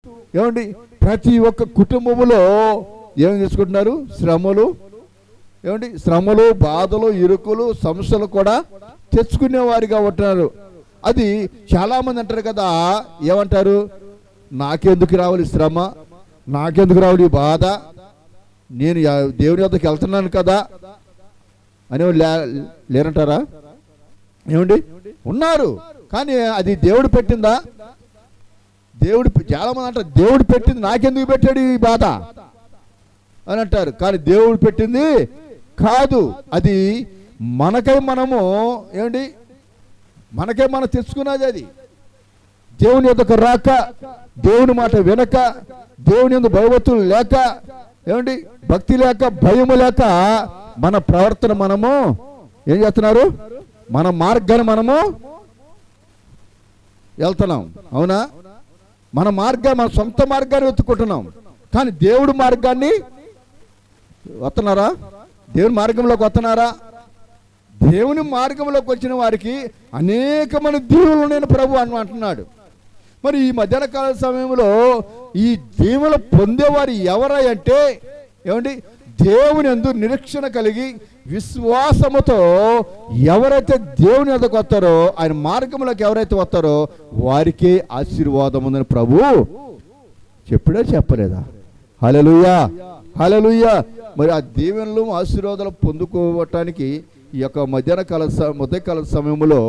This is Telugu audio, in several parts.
ఏమండి ప్రతి ఒక్క కుటుంబములో ఏం చేసుకుంటున్నారు? శ్రమలు, ఏమండి శ్రమలు, బాధలు, ఇరుకులు, సమస్యలు కూడా తెచ్చుకునేవారిగా ఉంటున్నారు. అది చాలామంది అంటారు కదా, ఏమంటారు? నాకెందుకు రావాలి శ్రమ, నాకెందుకు రావాలి బాధ, నేను దేవుని వద్దకు వెళ్తున్నాను కదా అని లేరంటారా? ఏమండి ఉన్నారు, కానీ అది దేవుడు పెట్టిందా? దేవుడు చాలామంది అంటారు దేవుడు పెట్టింది, నాకెందుకు పెట్టాడు ఈ బాధ అని అంటారు. కానీ దేవుడు పెట్టింది కాదు, అది మనకై మనము ఏమండి మనకై మనం తెచ్చుకున్నది. అది దేవుని యొద్దకు రాక, దేవుని మాట వినక, దేవుని యందు భయభక్తులు లేక, ఏమండి భక్తి లేక, భయము లేక మన ప్రవర్తన మనము ఏం చేస్తున్నారు? మన మార్గాన్ని మనము వెళ్తున్నాం. అవునా? మన సొంత మార్గాన్ని వెతుక్కుంటున్నాం, కానీ దేవుడి మార్గాన్ని వస్తున్నారా? దేవుని మార్గంలోకి వస్తున్నారా? దేవుని మార్గంలోకి వచ్చిన వారికి అనేకమైన దీవులు నేను ప్రభు అని అంటున్నాడు. మరి ఈ మధ్యాహ్న కాల సమయంలో ఈ దీవులు పొందేవారు ఎవరై అంటే, ఏమండి దేవుని యందు నిరీక్షణ కలిగి విశ్వాసముతో ఎవరైతే దేవుని వద్దకు వస్తారో, ఆయన మార్గంలోకి ఎవరైతే వస్తారో వారికే ఆశీర్వాదం ఉందని ప్రభు చెప్పుడే చెప్పలేదా? హల్లెలూయా, హల్లెలూయా. మరి ఆ దీవెనలు ఆశీర్వాదాలు పొందుకోవటానికి ఈ యొక్క మధ్యకాల సమయంలో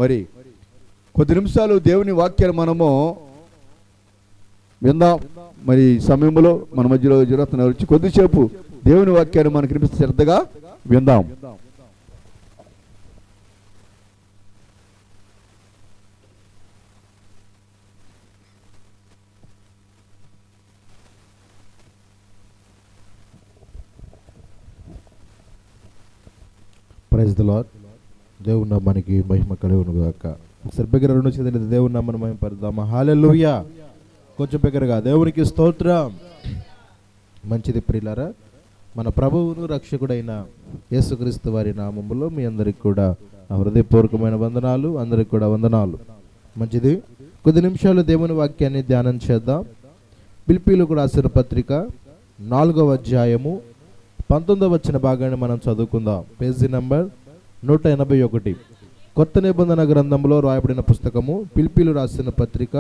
మరి కొద్ది నిమిషాలు దేవుని వాక్యాన్ని మనము విందాం. మరి సమయంలో మన మధ్యలో జరుగుతున్న వచ్చి కొద్దిసేపు దేవుని వాక్యాన్ని మనకి వినిపిస్తే శ్రద్ధగా విందాం. Praise the lord. దేవుని నామానికి మహిమ కలుగును గాక. ఒకసారి బిగ్గరగా రెండు చేతులెత్తి దేవుని నామమును మహిమపరుద్దామా. హల్లెలూయా. కొంచెం బిగ్గరగా దేవునికి స్తోత్రం. మంచిది ప్రియులారా, మన ప్రభువును రక్షకుడైన యేసుక్రీస్తు వారి నామములో మీ అందరికి కూడా హృదయపూర్వకమైన వందనాలు. అందరికి కూడా వందనాలు. మంచిది, కొద్ది నిమిషాలు దేవుని వాక్యాన్ని ధ్యానం చేద్దాం. ఫిలిప్పీయులకు రాసిన పత్రిక 4వ అధ్యాయము 19వ వచన భాగాన్ని మనం చదువుకుందాం. Page number 181. కొత్త నిబంధన గ్రంథంలో రాయబడిన పుస్తకము ఫిలిప్పీయులు రాసిన పత్రిక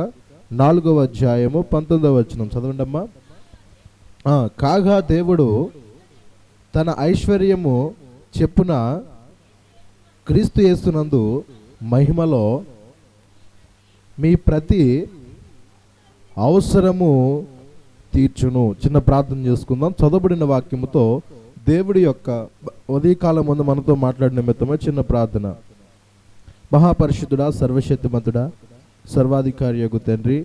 4వ అధ్యాయము 19వ వచనం చదవండి అమ్మా. కాగా దేవుడు తన ఐశ్వర్యము చెప్పున క్రీస్తు యేసునందు మహిమలో మీ ప్రతి అవసరము తీర్చును. చిన్న ప్రార్థన చేసుకుందాం. చదవబడిన వాక్యముతో దేవుడి యొక్క ఉదయకాలం ముందు మనతో మాట్లాడిన నిమిత్తమే చిన్న ప్రార్థన. మహాపరిశుద్ధుడా, సర్వశక్తిమంతుడా, సర్వాధికారి యొక్క తండ్రి,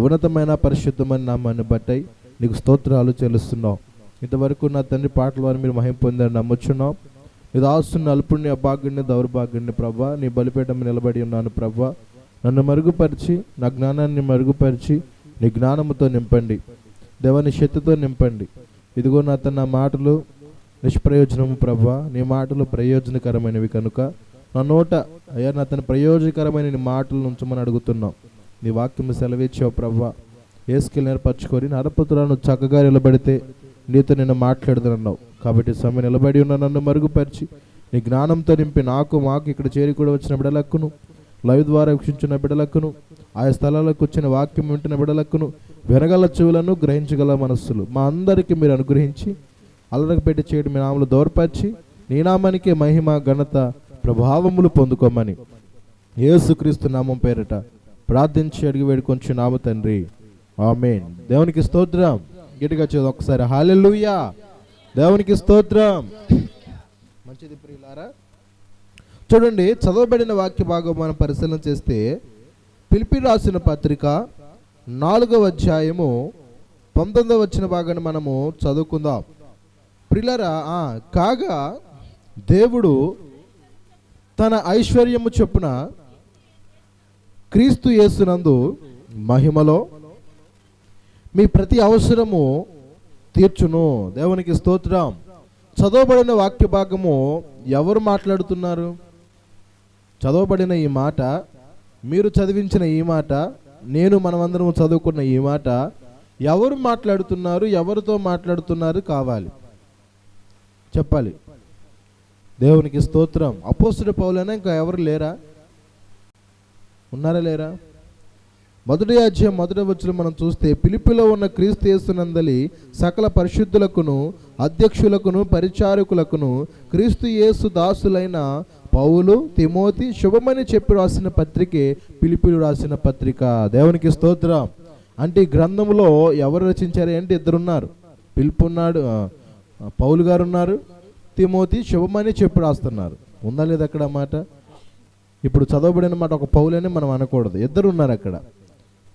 ఉన్నతమైన పరిశుద్ధమైన నామాన్ని బట్టి నీకు స్తోత్రాలు చెల్లిస్తున్నాం. ఇంతవరకు నా తండ్రి పాటల వారిని మీరు మహిమ పొందారని నమ్ముచున్నాం. ఇది ఆస్తున్న అల్పుణ్ణి, అభాగ్యుణ్ణి, దౌర్భాగ్యుణ్ణి ప్రభా నీ బలిపీఠం నిలబడి ఉన్నాను ప్రభా. నన్ను మరుగుపరిచి, నా జ్ఞానాన్ని మరుగుపరిచి నీ జ్ఞానముతో నింపండి దేవాని శక్తితో నింపండి. ఇదిగో నా తన మాటలు నిష్ప్రయోజనము ప్రభా, నీ మాటలు ప్రయోజనకరమైనవి కనుక నా నోట అయ్యా నా తన ప్రయోజనకరమైన నీ మాటలు ఉంచమని అడుగుతున్నాం. నీ వాక్యము సెలవిచ్చావు ప్రభా. ఏసుకి నేర్పరచుకొని నరపుత్రాలను చక్కగా నిలబడితే నీతో నేను మాట్లాడుతున్నావు కాబట్టి సమయం నిలబడి ఉన్న నన్ను మరుగుపరిచి నీ జ్ఞానంతో నింపి మాకు ఇక్కడ చేరి కూడా వచ్చిన బిడలక్కును, లైవ్ ద్వారా వీక్షించిన బిడలక్కును, ఆయా స్థలాలకు వచ్చిన వాక్యం వింటున్న బిడలక్కును, వినగల చెవులను, గ్రహించగల మనస్సులు మా అందరికీ మీరు అనుగ్రహించి అల్లరికి పెట్టి చేయడం మీ నామలు దోర్పరిచి నీ నామానికి మహిమ, ఘనత, ప్రభావములు పొందుకోమని యేసుక్రీస్తు నామం పేరిట ప్రార్థించి అడిగి వేడుకొంచు నామ తండ్రి, ఆమేన్. దేవునికి స్తోత్రం. గట్టిగా చూద్దాం ఒకసారి. హల్లెలూయా. దేవునికి స్తోత్రం. మంచిది ప్రియులారా, చూడండి చదవబడిన వాక్య భాగం మనం పరిశీలన చేస్తే ఫిలిప్పీయులకు రాసిన పత్రిక 4వ అధ్యాయము 19వ వచన భాగాన్ని మనము చదువుకుందాం. ప్రియులారా, కాగా దేవుడు తన ఐశ్వర్యము చొప్పున క్రీస్తు యేసునందు మహిమలో మీ ప్రతి అవసరము తీర్చును. దేవునికి స్తోత్రం. చదవబడిన వాక్య భాగము ఎవరు మాట్లాడుతున్నారు? చదవబడిన ఈ మాట, మీరు చదివించిన ఈ మాట మనమందరం చదువుకున్న ఈ మాట ఎవరు మాట్లాడుతున్నారు, ఎవరితో మాట్లాడుతున్నారు కావాలి, చెప్పాలి. దేవునికి స్తోత్రం. అపోస్తలుడు పౌలైనా ఇంకా ఎవరు లేరా? ఉన్నారా లేరా? 1వ అధ్యాయం 1వ వచనం మనం చూస్తే, ఫిలిప్పీలో ఉన్న క్రీస్తు యేసునందలి సకల పరిశుద్ధులకును అధ్యక్షులకును పరిచారకులకును క్రీస్తు యేసు దాసులైన పౌలు తిమోతి శుభమని చెప్పి రాసిన పత్రికే ఫిలిప్పీలు రాసిన పత్రిక. దేవునికి స్తోత్రం. అంటే ఈ గ్రంథంలో ఎవరు రచించారు అంటే ఇద్దరున్నారు. ఫిలిప్పు ఉన్నాడు, పౌలు గారు ఉన్నారు, తిమోతి శుభమని చెప్పి రాస్తున్నారు. ఉందా లేదా అక్కడ మాట? ఇప్పుడు చదవబడిన మాట ఒక పౌలని మనం అనకూడదు, ఇద్దరు ఉన్నారు అక్కడ.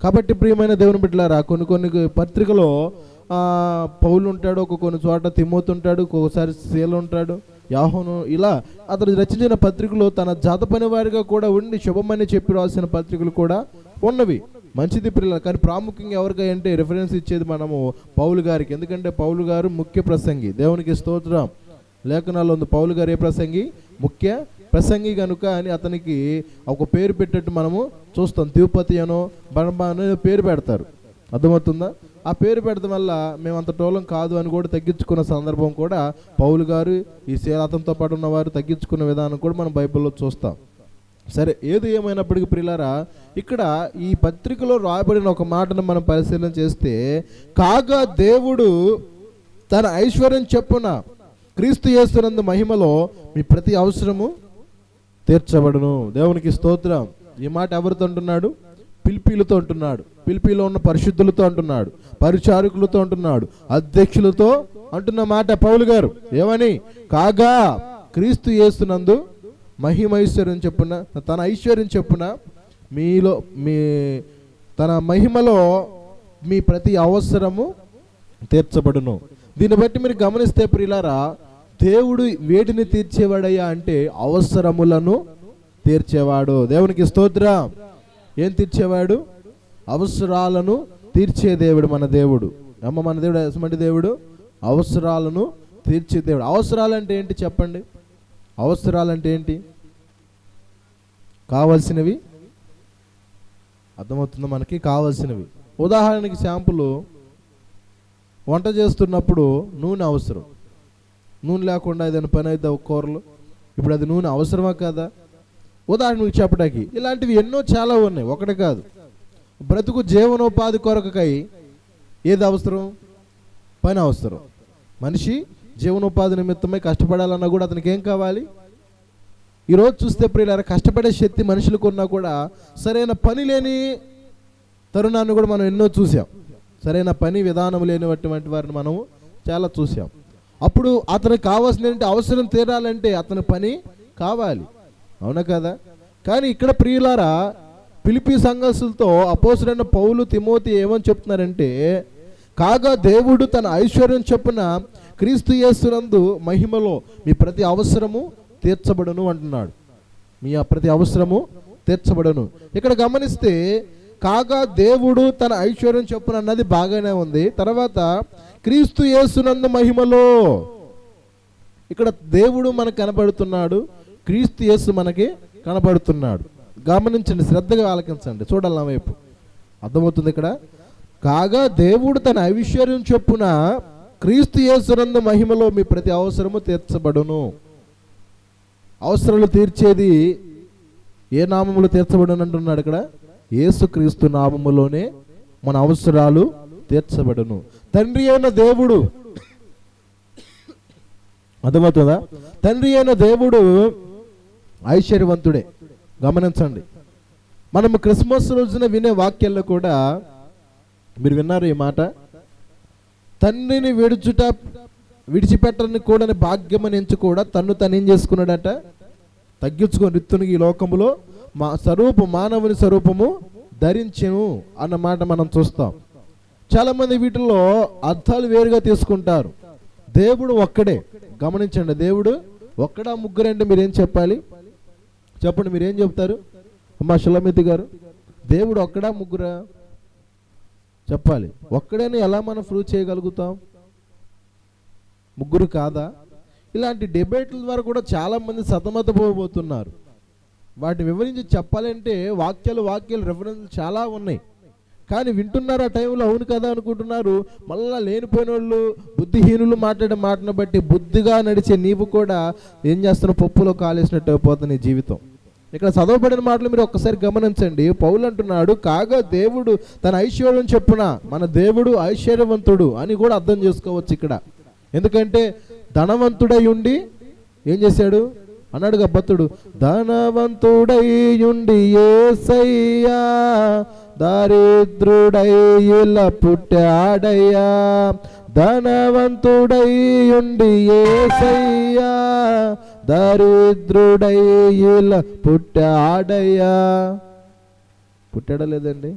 కాబట్టి ప్రియమైన దేవుని బిడ్డలారా, కొన్ని పత్రికలో పౌలు ఉంటాడు, కొన్ని చోట తిమోతి ఉంటాడు, ఒక్కొక్కసారి శీల ఉంటాడు, యాహోను, ఇలా అతను రచించిన పత్రికలు తన జాత పని వారిగా కూడా ఉండి శుభమని చెప్పి రాసిన పత్రికలు కూడా ఉన్నవి. మంచిది ప్రియులారా. కానీ ప్రాముఖ్యంగా ఎవరికై అంటే రిఫరెన్స్ ఇచ్చేది మనము పౌలు గారికి. ఎందుకంటే పౌలు గారు ముఖ్య ప్రసంగి. దేవునికి స్తోత్రం. లేఖనాల్లో ఉంది పౌలు గారు ఏ ప్రసంగి? ముఖ్య ప్రసంగి కనుక అని అతనికి ఒక పేరు పెట్టేట్టు మనము చూస్తాం. తిరుపతి అనో బర్బా అనో పేరు పెడతారు. అర్థమవుతుందా? ఆ పేరు పెడతాం వల్ల మేము అంత టోలం కాదు అని కూడా తగ్గించుకున్న సందర్భం కూడా పౌలు గారు, ఈ అతనితో పాటు ఉన్నవారు తగ్గించుకున్న విధానం కూడా మనం బైబిల్లో చూస్తాం. సరే, ఏది ఏమైనప్పటికీ ప్రియులారా, ఇక్కడ ఈ పత్రికలో రాయబడిన ఒక మాటను మనం పరిశీలన చేస్తే, కాగా దేవుడు తన ఐశ్వర్యం చొప్పున క్రీస్తు యేసునందు మహిమలో మీ ప్రతి అవసరము తీర్చబడును. దేవునికి స్తోత్రం. ఈ మాట ఎవరితో అంటున్నాడు? ఫిలిప్పీలతో అంటున్నాడు. ఫిలిప్పీలో ఉన్న పరిశుద్ధులతో అంటున్నాడు, పరిచారకులతో అంటున్నాడు, అధ్యక్షులతో అంటున్న మాట పౌలు గారు. ఏమని? కాగా క్రీస్తు యేసునందు మహిమైశ్వర్యం చెప్పున, తన ఐశ్వర్యం చెప్పున మీలో తన మహిమలో మీ ప్రతి అవసరము తీర్చబడును. దీన్ని బట్టి మీరు గమనిస్తే ప్రియులారా, దేవుడు వేటిని తీర్చేవాడయ్యా అంటే అవసరములను తీర్చేవాడు. దేవునికి స్తోత్రం. ఏం తీర్చేవాడు? అవసరాలను తీర్చే దేవుడు మన దేవుడు. మన దేవుడు ఎటువంటి దేవుడు? అవసరాలను తీర్చే దేవుడు. అవసరాలంటే ఏంటి చెప్పండి? అవసరాలంటే ఏంటి? కావలసినవి. అర్థమవుతుందా మనకి? కావలసినవి. ఉదాహరణకి శాంపుల్, వంట చేస్తున్నప్పుడు నూనె అవసరం. నూనె లేకుండా ఏదైనా పని అయితే కూరలు, ఇప్పుడు అది నూనె అవసరమా కదా? ఉదాహరణకి చెప్పడానికి ఇలాంటివి ఎన్నో చాలా ఉన్నాయి, ఒకటి కాదు. బ్రతుకు జీవనోపాధి కొరకై ఏది అవసరం? పని అవసరం. మనిషి జీవనోపాధి నిమిత్తమై కష్టపడాలన్నా కూడా అతనికి ఏం కావాలి? ఈరోజు చూస్తే ప్రియులారా, కష్టపడే శక్తి మనుషులకు ఉన్నా కూడా సరైన పని లేని తరుణాన్ని కూడా మనం ఎన్నో చూసాం. సరైన పని విధానం లేనిటువంటి వారిని మనము చాలా చూసాం. అప్పుడు అతనికి కావాల్సిన అవసరం తీరాలంటే అతని పని కావాలి, అవునా కదా? కానీ ఇక్కడ ప్రియులారా, ఫిలిప్పీ సంఘస్థులతో అపోస్తలుడైన పౌలు తిమోతి ఏమని చెప్తున్నారంటే, కాగా దేవుడు తన ఐశ్వర్యం చొప్పున క్రీస్తు యేసునందు మహిమలో మీ ప్రతి అవసరము తీర్చబడును అంటున్నాడు. మీ ప్రతి అవసరము తీర్చబడును. ఇక్కడ గమనిస్తే కాగా దేవుడు తన ఐశ్వర్యం చొప్పున అన్నది బాగానే ఉంది. తర్వాత క్రీస్తు యేసునందు మహిమలో, ఇక్కడ దేవుడు మనకు కనబడుతున్నాడు, క్రీస్తు యేసు మనకి కనబడుతున్నాడు. గమనించండి, శ్రద్ధగా ఆలకించండి, చూడాలి నా వైపు. అర్థమవుతుంది ఇక్కడ? కాగా దేవుడు తన ఐశ్వర్యం చొప్పున క్రీస్తు యేసునందు మహిమలో మీ ప్రతి అవసరము తీర్చబడును. అవసరాలు తీర్చేది ఏ నామములో తీర్చబడును అంటున్నాడు ఇక్కడ? యేసుక్రీస్తు నామములోనే మన అవసరాలు తీర్చబడును. తండ్రి అయిన దేవుడు, అర్థమవుతుందా? తండ్రి అయిన దేవుడు ఐశ్వర్యవంతుడే. గమనించండి, మనము క్రిస్మస్ రోజున వినే వాక్యాల్లో కూడా మీరు విన్నారు ఈ మాట, తండ్రిని విడిచిపెట్టని కూడని భాగ్యమని ఎంచు కూడా తన్ను తను ఏం చేసుకున్నాడట? తగ్గించుకొని రిత్తునికి ఈ లోకములో మానవుని స్వరూపము ధరించెను అన్న మాట మనం చూస్తాం. చాలా మంది వీటిల్లో అర్థాలు వేరుగా తీసుకుంటారు. దేవుడు ఒక్కడే. గమనించండి, దేవుడు ఒక్కడా ముగ్గురంటే మీరేం చెప్పాలి? చెప్పండి, మీరేం చెప్తారు? అమ్మా షులమితి గారు, దేవుడు ఒక్కడా ముగ్గురా? చెప్పాలి. ఒక్కడేని ఎలా మనం ప్రూవ్ చేయగలుగుతాం? ముగ్గురు కాదా? ఇలాంటి డిబేట్ల ద్వారా కూడా చాలా మంది సతమతపోబోతున్నారు. వాటిని వివరించి చెప్పాలంటే వాక్యాలు రెఫరెన్స్ చాలా ఉన్నాయి. కానీ వింటున్నారు ఆ టైంలో, అవును కదా అనుకుంటున్నారు. మళ్ళా లేనిపోయిన వాళ్ళు, బుద్ధిహీనులు మాట్లాడే మాటను బట్టి బుద్ధిగా నడిచే నీవు కూడా ఏం చేస్తున్నావు, పప్పులో కాలేసినట్టు అయిపోతుంది నీ జీవితం. ఇక్కడ చదవబడిన మాటలు మీరు ఒక్కసారి గమనించండి. పౌలు అంటున్నాడు, కాగా దేవుడు తన ఐశ్వర్యం చెప్పున, మన దేవుడు ఐశ్వర్యవంతుడు అని కూడా అర్థం చేసుకోవచ్చు ఇక్కడ. ఎందుకంటే ధనవంతుడై ఉండి ఏం చేశాడు అన్నాడుగా భక్తుడు, ధనవంతుడై ఉండి యేసయ్యా దారిద్రుడై ఇలా పుట్టాడయ్యా, ధనవంతుడై ఉండి యేసయ్యా దారిద్రుడై ఇలా పుట్టాడయ్యా. పుట్టాడా లేదండి?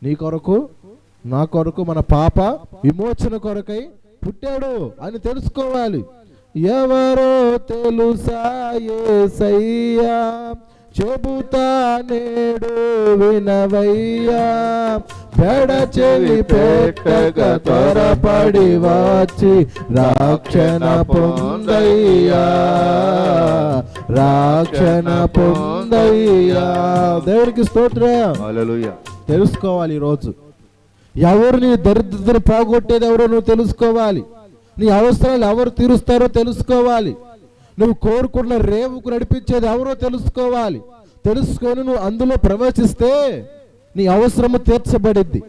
నీ కొరకు నా కొరకు మన పాప విమోచన కొరకై పుట్టాడు అని తెలుసుకోవాలి. ఎవరో తెలుసా యేసయ్యా, చెబుతా నేడు వినవయ్యా, పెడ చెవి పెట్టక త్వరపడి వచ్చి రక్షణ పొందయ్యా, రక్షణ పొందయ్యా. దేవునికి స్తోత్రం. హల్లెలూయా. తెలుసుకోవాలి ఈరోజు ఎవరు నీ దరిద్రతను పోగొట్టేది ఎవరో నువ్వు తెలుసుకోవాలి. నీ అవసరాలు ఎవరు తీరుస్తారో తెలుసుకోవాలి. నువ్వు కోరుకున్న రేవుకు నడిపించేది ఎవరో తెలుసుకోవాలి. తెలుసుకొని నువ్వు అందులో ప్రవేశిస్తే నీ అవసరము తీర్చబడిద్ది.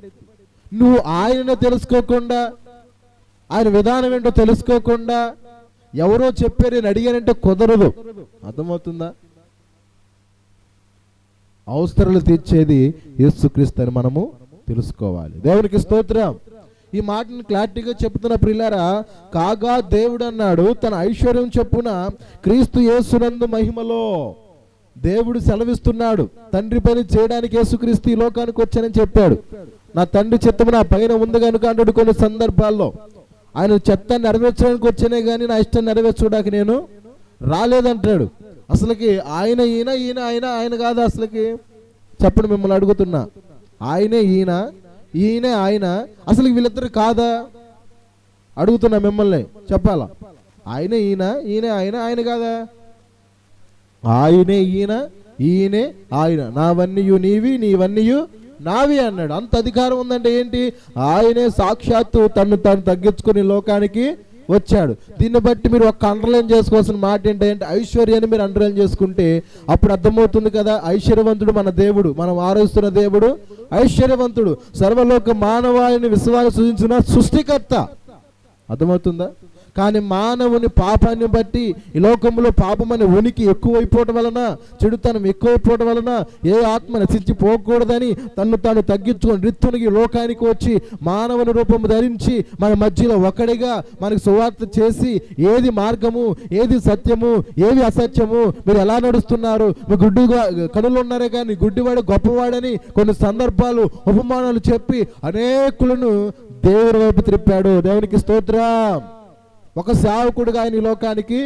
నువ్వు ఆయనను తెలుసుకోకుండా, ఆయన విధానం ఏంటో తెలుసుకోకుండా ఎవరో చెప్పారు నేను అడిగానంటే కుదరదు. అర్థమవుతుందా? అవసరాలు తీర్చేది యేసుక్రీస్తు అని మనము తెలుసుకోవాలి. దేవునికి స్తోత్రం. ఈ మాటను క్లారిటీగా చెప్తున్న ప్రియులారా, కాగా దేవుడు అన్నాడు తన ఐశ్వర్యం చెప్పున క్రీస్తు యేసునందు మహిమలో. దేవుడు సెలవిస్తున్నాడు, తండ్రి పని చేయడానికి యేసుక్రీస్తు ఈ లోకానికి వచ్చానని చెప్పాడు. నా తండ్రి చిత్తము నా పైన ఉంది కనుక అన్నాడు కొన్ని సందర్భాల్లో. ఆయన చిత్తాన్ని నెరవేర్చడానికి వచ్చానే కానీ నా ఇష్టం నెరవేర్చడానికి నేను రాలేదంటాడు. అసలుకి ఆయన ఈయన, ఈయన ఆయన, ఆయన కాదా అసలుకి? చెప్పండి, మిమ్మల్ని అడుగుతున్నా. ఆయనే ఈయన, ఈయనే ఆయన, అసలు వీళ్ళిద్దరు కాదా అడుగుతున్నా మిమ్మల్ని, చెప్పాలా? ఆయనే ఈయన, ఈయనే ఆయన, ఆయన కాదా? ఆయనే ఈయన, ఈయనే ఆయన. నావన్నీయు నీవి, నీవన్నీయు నావి అన్నాడు. అంత అధికారం ఉందంటే ఏంటి? ఆయనే సాక్షాత్తు తను తగ్గించుకుని లోకానికి వచ్చాడు. దీన్ని బట్టి మీరు ఒక అండర్లైన్ చేసుకోవాల్సిన మాట ఏంటంటే ఐశ్వర్యాన్ని మీరు అండర్లైన్ చేసుకుంటే అప్పుడు అర్థమవుతుంది కదా, ఐశ్వర్యవంతుడు మన దేవుడు, మనం ఆరాధిస్తున్న దేవుడు ఐశ్వర్యవంతుడు, సర్వలోక మానవాళిని విశ్వాసం సృజించిన సృష్టికర్త. అర్థమవుతుందా? కానీ మానవుని పాపాన్ని బట్టి ఈ లోకంలో పాపం అనే ఉనికి ఎక్కువైపోవటం వలన, చెడుతనం ఎక్కువైపోవటం వలన ఏ ఆత్మ నశించిపోకూడదని తను తాను తగ్గించుకొని రిత్తునికి లోకానికి వచ్చి మానవుని రూపం ధరించి మన మధ్యలో ఒకడిగా మనకు సువార్త చేసి ఏది మార్గము, ఏది సత్యము, ఏది అసత్యము, మీరు ఎలా నడుస్తున్నారు, మీరు గుడ్డిగా కనులు ఉన్నారే కానీ గుడ్డివాడు గొప్పవాడని కొన్ని సందర్భాలు ఉపమానాలు చెప్పి అనేకులను దేవుని వైపు త్రిప్పాడు. దేవునికి స్తోత్రం. ఒక సేవకుడుగా ఆయన ఈ లోకానికి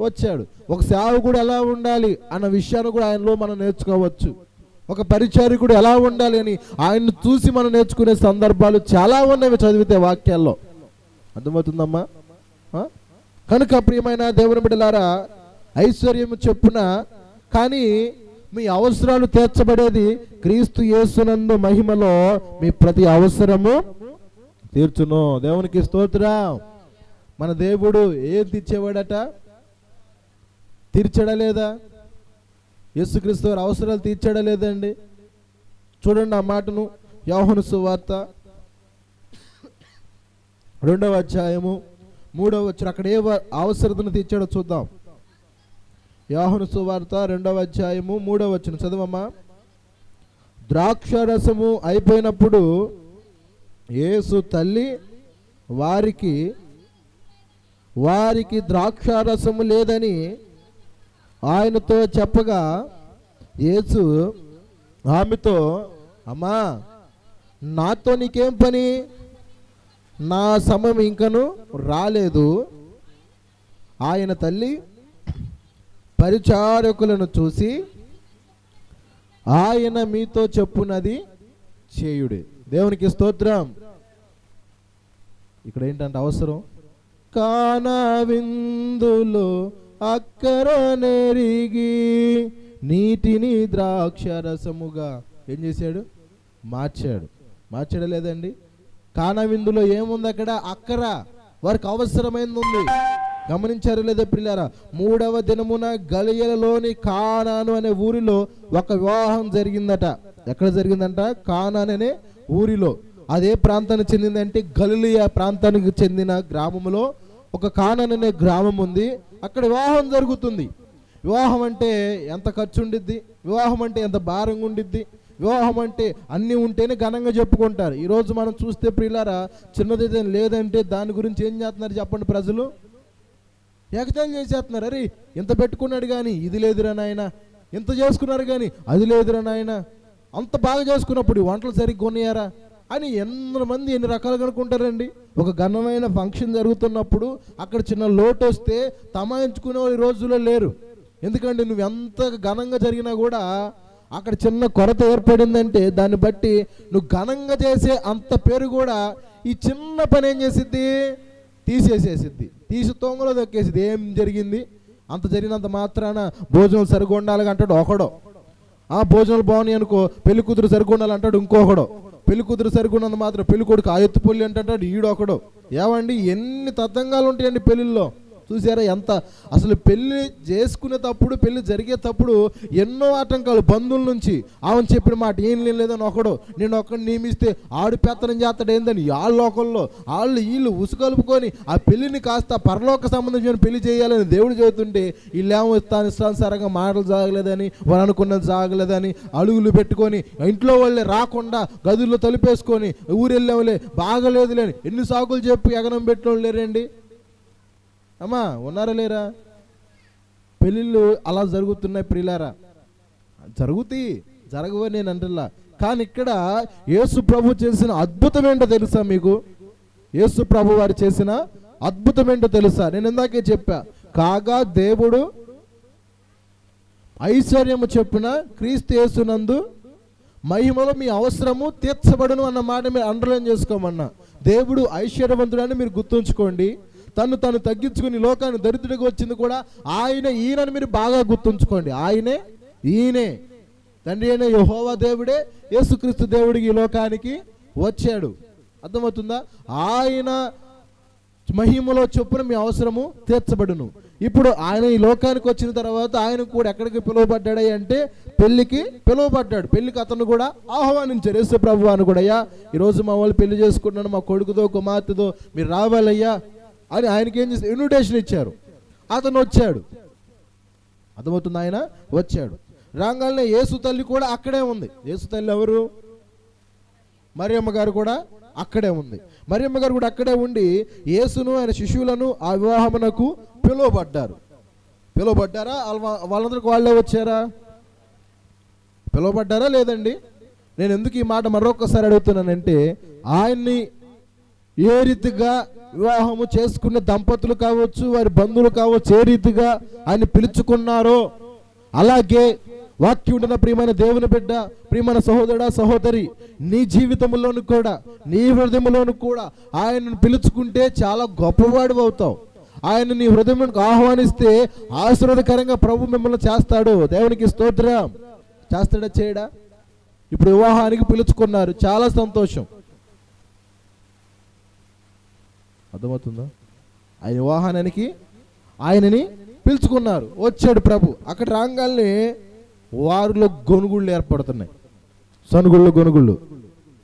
వచ్చాడు. ఒక సేవకుడు ఎలా ఉండాలి అన్న విషయాన్ని కూడా ఆయనలో మనం నేర్చుకోవచ్చు. ఒక పరిచారకుడు ఎలా ఉండాలి అని ఆయన్ని చూసి మనం నేర్చుకునే సందర్భాలు చాలా ఉన్నాయి చదివితే వాక్యాల్లో. అర్థమవుతుందమ్మా? కనుక ప్రియమైన దేవుని బిడ్డలారా, ఐశ్వర్యం చెప్పున కానీ మీ అవసరాలు తీర్చబడేది క్రీస్తు యేసునందు మహిమలో మీ ప్రతి అవసరము తీర్చును. దేవునికి స్తోత్రం. మన దేవుడు ఏం తీర్చేవాడట? తీర్చడా లేదా? యేసుక్రీస్తు వారి అవసరాలు తీర్చడా లేదండి? చూడండి ఆ మాటను, యోహాను సువార్త 2వ అధ్యాయము 3వ వచనం. అక్కడ ఏ అవసరతను తీర్చాడో చూద్దాం. యోహాను సువార్త 2వ అధ్యాయము 3వ వచనం చదవమ్మా. ద్రాక్షరసము అయిపోయినప్పుడు యేసు తల్లి వారికి ద్రాక్షారసము లేదని ఆయనతో చెప్పగా యేసు ఆమెతో, అమ్మా నాతో నీకేం పని? నా సమయం ఇంకను రాలేదు. ఆయన తల్లి పరిచారకులను చూసి ఆయన మీతో చెప్పున్నది చేయుడే. దేవునికి స్తోత్రం. ఇక్కడ ఏంటంటే అవసరం, కానా విందులో అక్కర నెరిగి నీటిని ద్రాక్షరసముగా ఏం చేశాడు? మార్చాడు. మార్చడం లేదండి. కానా విందులో ఏముంది అక్కడ? అక్కర, వారికి అవసరమైంది ఉంది. గమనించారు లేదా ప్రియులారా? 3వ దినమున గలిలయలోని కానాను అనే ఊరిలో ఒక వివాహం జరిగిందట. ఎక్కడ జరిగిందంట? కానాను అనే ఊరిలో. అదే ప్రాంతానికి చెందిందంటే గలిలయ ప్రాంతానికి చెందిన గ్రామంలో ఒక కానాను అనే గ్రామం ఉంది. అక్కడ వివాహం జరుగుతుంది. వివాహం అంటే ఎంత ఖర్చు ఉండిద్ది, వివాహం అంటే ఎంత భారంగా ఉండిద్ది, వివాహం అంటే అన్నీ ఉంటేనే ఘనంగా చెప్పుకుంటారు. ఈరోజు మనం చూస్తే ప్రియులారా, చిన్నది లేదంటే దాని గురించి ఏం చేస్తున్నారు చెప్పండి? ప్రజలు ఎగతాళి చేసేస్తున్నారు. అరే ఇంత పెట్టుకున్నాడు కానీ ఇది లేదురా నాయన, ఇంత చేసుకున్నారు కానీ అది లేదురా నాయన, అంత బాగా చేసుకున్నప్పుడు వంటలు సరిగ్గా ఉన్నాయారా అని ఎంతమంది ఎన్ని రకాలుగా అనుకుంటారండి. ఒక ఘనమైన ఫంక్షన్ జరుగుతున్నప్పుడు అక్కడ చిన్న లోటు వస్తే తమాయించుకునే వాళ్ళు ఈ రోజుల్లో లేరు. ఎందుకంటే నువ్వు ఎంత ఘనంగా జరిగినా కూడా అక్కడ చిన్న కొరత ఏర్పడిందంటే దాన్ని బట్టి నువ్వు ఘనంగా చేసే అంత పేరు కూడా ఈ చిన్న పని ఏం చేసిద్ది? తీసేసేసిద్ది, తీసి తొంగలో దొక్కేసిద్ది. ఏం జరిగింది? అంత జరిగినంత మాత్రాన భోజనం సరిగా ఉండాలి అంటాడు ఒకడో, ఆ భోజనాలు బాగున్నాయి అనుకో పెళ్లి కూతురు సరిగా ఉండాలి అంటాడు ఇంకొకడో, పెళ్లి కూతురు సరిగా ఉన్నంత మాత్రం పెళ్లి కొడుకు ఆ ఎత్తు పొల్లి అంటాడు ఈడొకడో. ఏమండి ఎన్ని తతంగాలు ఉంటాయండి పెళ్ళిళ్ళలో. చూసారా ఎంత? అసలు పెళ్లి చేసుకునేటప్పుడు, పెళ్లి జరిగేటప్పుడు ఎన్నో ఆటంకాలు బంధువుల నుంచి. ఆమెను చెప్పిన మాట ఏం లేదని ఒకడు, నేను ఒక్కడిని నియమిస్తే ఆడు పెత్తనం చేస్తాడు ఏందని వాళ్ళ లోకంలో వాళ్ళు వీళ్ళు ఉసుకలుపుకొని ఆ పెళ్లిని కాస్త పరలోక సంబంధించిన పెళ్లి చేయాలని దేవుడు చెబుతుంటే వీళ్ళేమో ఇష్టానుసారంగా మాటలు సాగలేదని, వారు అనుకున్నది సాగలేదని అడుగులు పెట్టుకొని ఇంట్లో వాళ్ళే రాకుండా గదుల్లో తలుపేసుకొని ఊరెళ్ళేవులే బాగలేదులేని ఎన్ని సాకులు చెప్పి ఎగనం పెట్టినోళ్ళు లేరండి. అమ్మా ఉన్నారా లేరా? పెళ్ళిళ్ళు అలా జరుగుతున్నాయి ప్రియులారా. జరగవని నేను అంటలా. కానీ ఇక్కడ యేసు ప్రభు చేసిన అద్భుతం ఏంటో తెలుసా మీకు? యేసు ప్రభు వారు చేసిన అద్భుతం ఏంటో తెలుసా? నేను ఇందాకే చెప్పా, కాగా దేవుడు ఐశ్వర్యము చెప్పిన క్రీస్తు యేసునందు మహిమలో మీ అవసరము తీర్చబడును అన్న మాట మీరు అండర్లైన్ చేసుకోమన్నా. దేవుడు ఐశ్వర్యవంతుడని మీరు గుర్తుంచుకోండి. తను తగ్గించుకుని లోకాన్ని దరిద్రుడికి వచ్చింది కూడా ఈయనని మీరు బాగా గుర్తుంచుకోండి. ఈయనే తండ్రి అయిన యెహోవా దేవుడే యేసుక్రీస్తు దేవుడికి ఈ లోకానికి వచ్చాడు. అర్థమవుతుందా? ఆయన మహిమలో చొప్పున మీ అవసరము తీర్చబడును. ఇప్పుడు ఆయన ఈ లోకానికి వచ్చిన తర్వాత ఆయన కూడా ఎక్కడికి పిలువబడ్డాడు అంటే పెళ్లికి పిలువబడ్డాడు. పెళ్లికి అతను కూడా ఆహ్వానించారు. యేసు ప్రభు అని కూడా, అయ్యా ఈరోజు మా వాళ్ళు పెళ్లి చేసుకుంటున్నాను, మా కొడుకుతో కుమార్తెతో మీరు రావాలయ్యా అని ఆయనకి ఏం చేసి ఇన్విటేషన్ ఇచ్చారు. అతను వచ్చాడు. అర్థమవుతుంది? ఆయన వచ్చాడు. రాగానే యేసు తల్లి కూడా అక్కడే ఉంది. యేసు తల్లి ఎవరు? మరియమ్మ గారు కూడా అక్కడే ఉంది. మరియమ్మ గారు కూడా అక్కడే ఉండి యేసును ఆయన శిష్యులను ఆ వివాహమునకు పిలువబడ్డారా? వాళ్ళందరికి వాళ్ళే వచ్చారా? పిలువబడ్డారా లేదండి? నేను ఎందుకు ఈ మాట మరొకసారి అడుగుతున్నానంటే, ఆయన్ని ఏ రీతిగా వివాహము చేసుకున్న దంపతులు కావచ్చు, వారి బంధువులు కావచ్చు, ఏ రీతిగా ఆయన పిలుచుకున్నారో అలాగే వాక్యం ఉంటున్న ప్రియమైన దేవుని బిడ్డ, ప్రియమైన సహోదరుడా సహోదరి, నీ జీవితంలోను కూడా నీ హృదయంలోను కూడా ఆయనను పిలుచుకుంటే చాలా గొప్పవాడు అవుతావు. ఆయన నీ హృదయంలోకి ఆహ్వానిస్తే ఆశీర్వాదకరంగా ప్రభు మిమ్మల్ని చేస్తాడు. దేవునికి స్తోత్రం. చేస్తాడా చేయడా? ఇప్పుడు వివాహానికి పిలుచుకున్నారు, చాలా సంతోషం. అర్థమవుతుందా? ఆయన వివాహానికి ఆయనని పిలుచుకున్నారు. వచ్చాడు ప్రభు. అక్కడ రాగానే వారిలో గొనుగుళ్ళు ఏర్పడుతున్నాయి, సనుగుళ్ళు గొనుగుళ్ళు.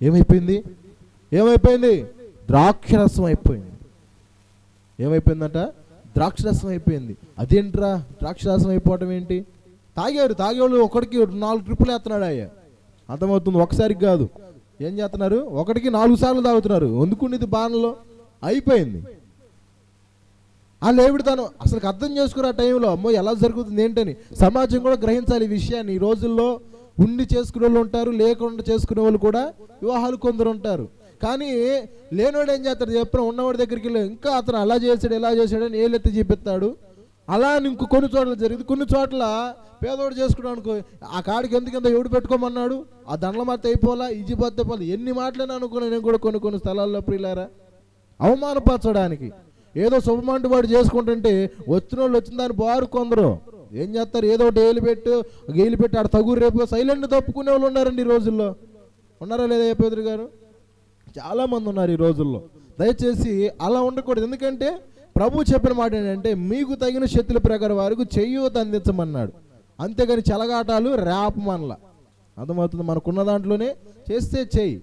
ఏమైపోయింది? ద్రాక్షరసం అయిపోయింది. ఏమైపోయిందంట? ద్రాక్షరసం అయిపోయింది. అదేంట్రా ద్రాక్షరసం అయిపోవటం ఏంటి? తాగేవాళ్ళు ఒకటికి 4 ట్రిప్పులు వేస్తున్నాడు అయ్యా. అర్థమవుతుంది? ఒకసారికి కాదు, ఏం చేస్తున్నారు? ఒకటికి 4 సార్లు తాగుతున్నారు. వండుకునేది బాణలో అయిపోయింది. ఆ లేవిడితనం అసలు అర్థం చేసుకుని ఆ టైంలో అమ్మో ఎలా జరుగుతుంది ఏంటని సమాజం కూడా గ్రహించాలి ఈ విషయాన్ని. ఈ రోజుల్లో ఉండి చేసుకునే వాళ్ళు ఉంటారు, లేకుండా చేసుకునే వాళ్ళు కూడా వివాహాలు కొందరు ఉంటారు. కానీ లేనివాడు ఏం చేస్తాడు చెప్పిన ఉన్నవాడి దగ్గరికి వెళ్ళి ఇంకా అతను అలా చేశాడు ఇలా చేశాడని ఏలెత్తి చూపిస్తాడు. అలా ఇంకో కొన్ని చోట్ల జరిగింది. కొన్ని చోట్ల పేదోడు చేసుకున్నాడు అనుకో, ఆ కాడికి ఎందుకంత ఎవడు పెట్టుకోమన్నాడు, ఆ దండల మాట అయిపోలా, ఈజిపోతే పోలే, ఎన్ని మాటలని అనుకున్నాను నేను కూడా కొన్ని స్థలాల్లో ప్రియులారా. అవమానపరచడానికి ఏదో శుభమంటు వాడు చేసుకుంటుంటే వచ్చిన వాళ్ళు వచ్చిన దాన్ని బారు కొందరు ఏం చేస్తారు, ఏదో ఒకటి గేలు పెట్టి ఆడ తగురు రేపు సైలెంట్ తప్పుకునే వాళ్ళు ఉన్నారండి ఈ రోజుల్లో. ఉన్నారా లేదా పేదరు గారు? చాలామంది ఉన్నారు ఈ రోజుల్లో. దయచేసి అలా ఉండకూడదు. ఎందుకంటే ప్రభు చెప్పిన మాట ఏంటంటే మీకు తగిన శక్తుల ప్రకారం వారికి చేయూత అందించమన్నాడు. అంతేగాని చెలగాటాలు రేపమనలా. అర్థమవుతుంది? మనకున్న దాంట్లోనే చేస్తే చెయ్యి,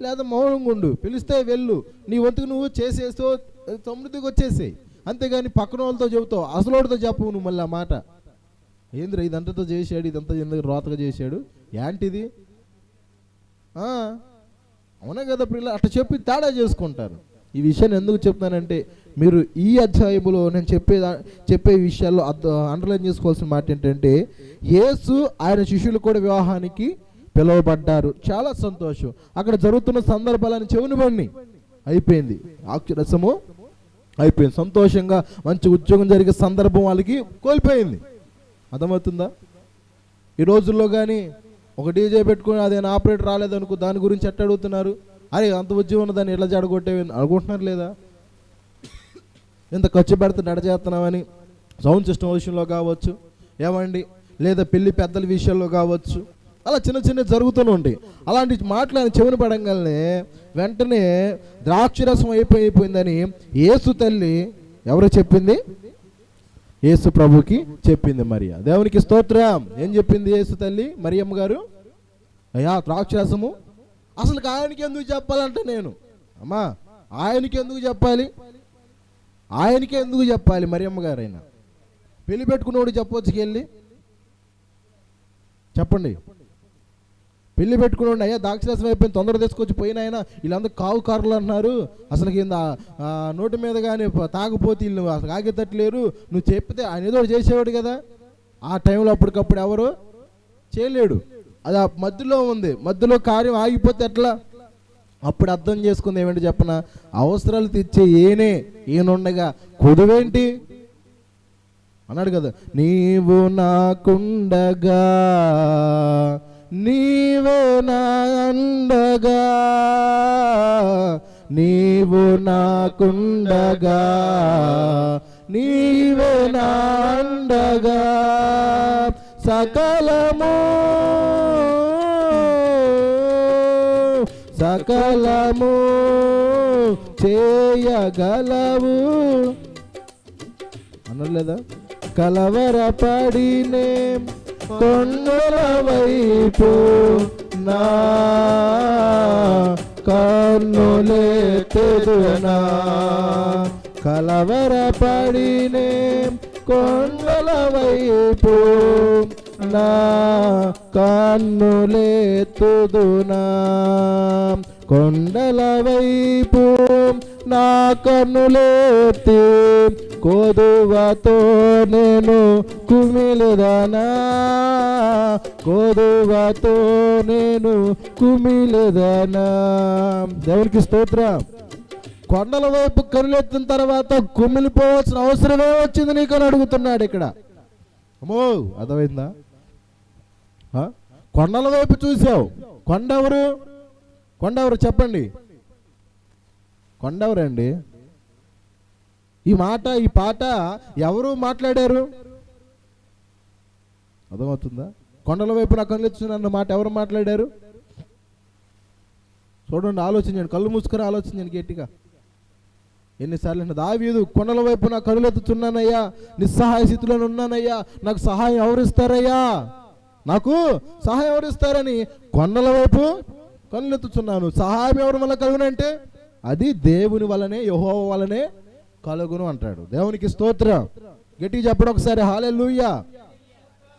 లేదా మౌనంగా ఉండు, పిలిస్తే వెళ్ళు, నీ వంతుకు నువ్వు చేసేస్తూ సమృద్ధికి వచ్చేసేయి. అంతేగాని పక్కన వాళ్ళతో చెబుతావు, అసలోడితో చెప్పవు నువ్వు మళ్ళీ ఆ మాట. ఏంద్ర ఇదంతతో చేశాడు, ఇదంతా ఎందుకు రోతగా చేశాడు, ఏంటిది? అవునా కదా పిల్లలు? అట్లా చెప్పి తేడా చేసుకుంటారు. ఈ విషయాన్ని ఎందుకు చెప్తానంటే మీరు ఈ అధ్యాయంలో నేను చెప్పే విషయాల్లో అండర్లైన్ చేసుకోవాల్సిన మాట ఏంటంటే యేసు ఆయన శిష్యులు కూడా వివాహానికి పిలువబడ్డారు. చాలా సంతోషం. అక్కడ జరుగుతున్న సందర్భాలను చెవుని పడిని అయిపోయింది, ఆక్షరసము అయిపోయింది. సంతోషంగా మంచి ఉద్యోగం జరిగే సందర్భం వాళ్ళకి కోల్పోయింది. అర్థమవుతుందా? ఈ రోజుల్లో కానీ ఒక డీజే పెట్టుకుని అదేనా ఆపరేటర్ రాలేదనుకో, దాని గురించి ఎట్ట అడుగుతున్నారు? అరే అంత ఉద్యోగం ఉన్న దాన్ని ఎట్లా జడగొట్టేవి అనుకుంటున్నారు లేదా? ఎంత ఖర్చు పెడితే నడచేస్తున్నామని సౌండ్ సిస్టమ్ విషయంలో కావచ్చు, ఏమండి, లేదా పెళ్లి పెద్దల విషయంలో కావచ్చు, అలా చిన్న చిన్న జరుగుతూనే ఉంటాయి. అలాంటి మాటలు చెవిని పడంగానే వెంటనే ద్రాక్షరసం అయిపోయిందని యేసు తల్లి ఎవరు చెప్పింది? యేసు ప్రభుకి చెప్పింది మరియ. దేవునికి స్తోత్రం. ఏం చెప్పింది యేసు తల్లి మరియమ్మ గారు? అయ్యా ద్రాక్షరసము అసలు ఆయనకి ఎందుకు చెప్పాలంటే నేను అమ్మా ఆయనకి ఎందుకు చెప్పాలి? ఆయనకే ఎందుకు చెప్పాలి? మరియమ్మ గారు అయినా పెళ్లి పెట్టుకున్నోడు చెప్పొచ్చుకి వెళ్ళి చెప్పండి. పెళ్లి పెట్టుకున్నాడు, అయ్యా ద్రాక్షరసం అయిపోయింది తొందరగా తీసుకొచ్చి పోయినాయన వీళ్ళందరూ కావు కారులు అంటున్నారు, అసలు కింద నోటి మీద కానీ తాగిపోతే వీళ్ళు అసలు ఆగేటట్లేరు, నువ్వు చెప్తే ఆయన ఏదో చేసేవాడు కదా. ఆ టైంలో అప్పటికప్పుడు ఎవరు చేయలేడు. అది ఆ మధ్యలో ఉంది, మధ్యలో కార్యం ఆగిపోతే ఎట్లా? అప్పుడు అర్థం చేసుకుంది ఏమంటే చెప్పన, అవసరాలు తీర్చే ఈయనుండగా కొదువేంటి అన్నాడు కదా. నీవు నాకుండగా నీవే నా అండగా, నీవు నాకుండగా నీవే నా అండగా, సకలము సకలము చేయగలవు అనలేదా? కలవరపడినే కొండల వైపు నా కన్నులెత్తుదునా, కలవరపడినే కొండల వైపు నా కన్నులెత్తుదునా, కొండల వైపు నా కన్నులెత్తి కోదువతో నేను కుమిలెదనా, కోదువతో నేను కుమిలెదనా. దేవునికి స్తోత్రం. కొండల వైపు కన్నులెత్తిన తర్వాత కుమిలిపోవాల్సిన అవసరమే వచ్చింది నీకు అని అడుగుతున్నాడు ఇక్కడ. అమ్మో అర్థమైందా? కొండల వైపు చూసావు. కొండెవరు? కొండెవరు చెప్పండి? కొండెవరండి? ఈ పాట ఎవరు మాట్లాడారు? అర్థమవుతుందా? కొండల వైపు నా కన్నులెత్తుచున్న మాట ఎవరు మాట్లాడారు? చూడండి, ఆలోచించండి, కళ్ళు మూసుకొని ఆలోచించండి గట్టిగా. ఎన్నిసార్లు అంటే దావీదు కొండల వైపు నా కన్నులెత్తుచున్నానయ్యా, నిస్సహాయ స్థితిలో ఉన్నానయ్యా, నాకు సహాయం ఎవరిస్తారయ్యా, నాకు సహాయం ఎవరిస్తారని కొండల వైపు కన్నులెత్తుచున్నాను. సహాయం ఎవరి వల్ల కలుగునంటే అది దేవుని వల్లనే, యెహోవా వల్లనే కలుగును అంటాడు. దేవునికి స్తోత్రం. గట్టిగా చెప్పడం ఒకసారి హల్లెలూయా.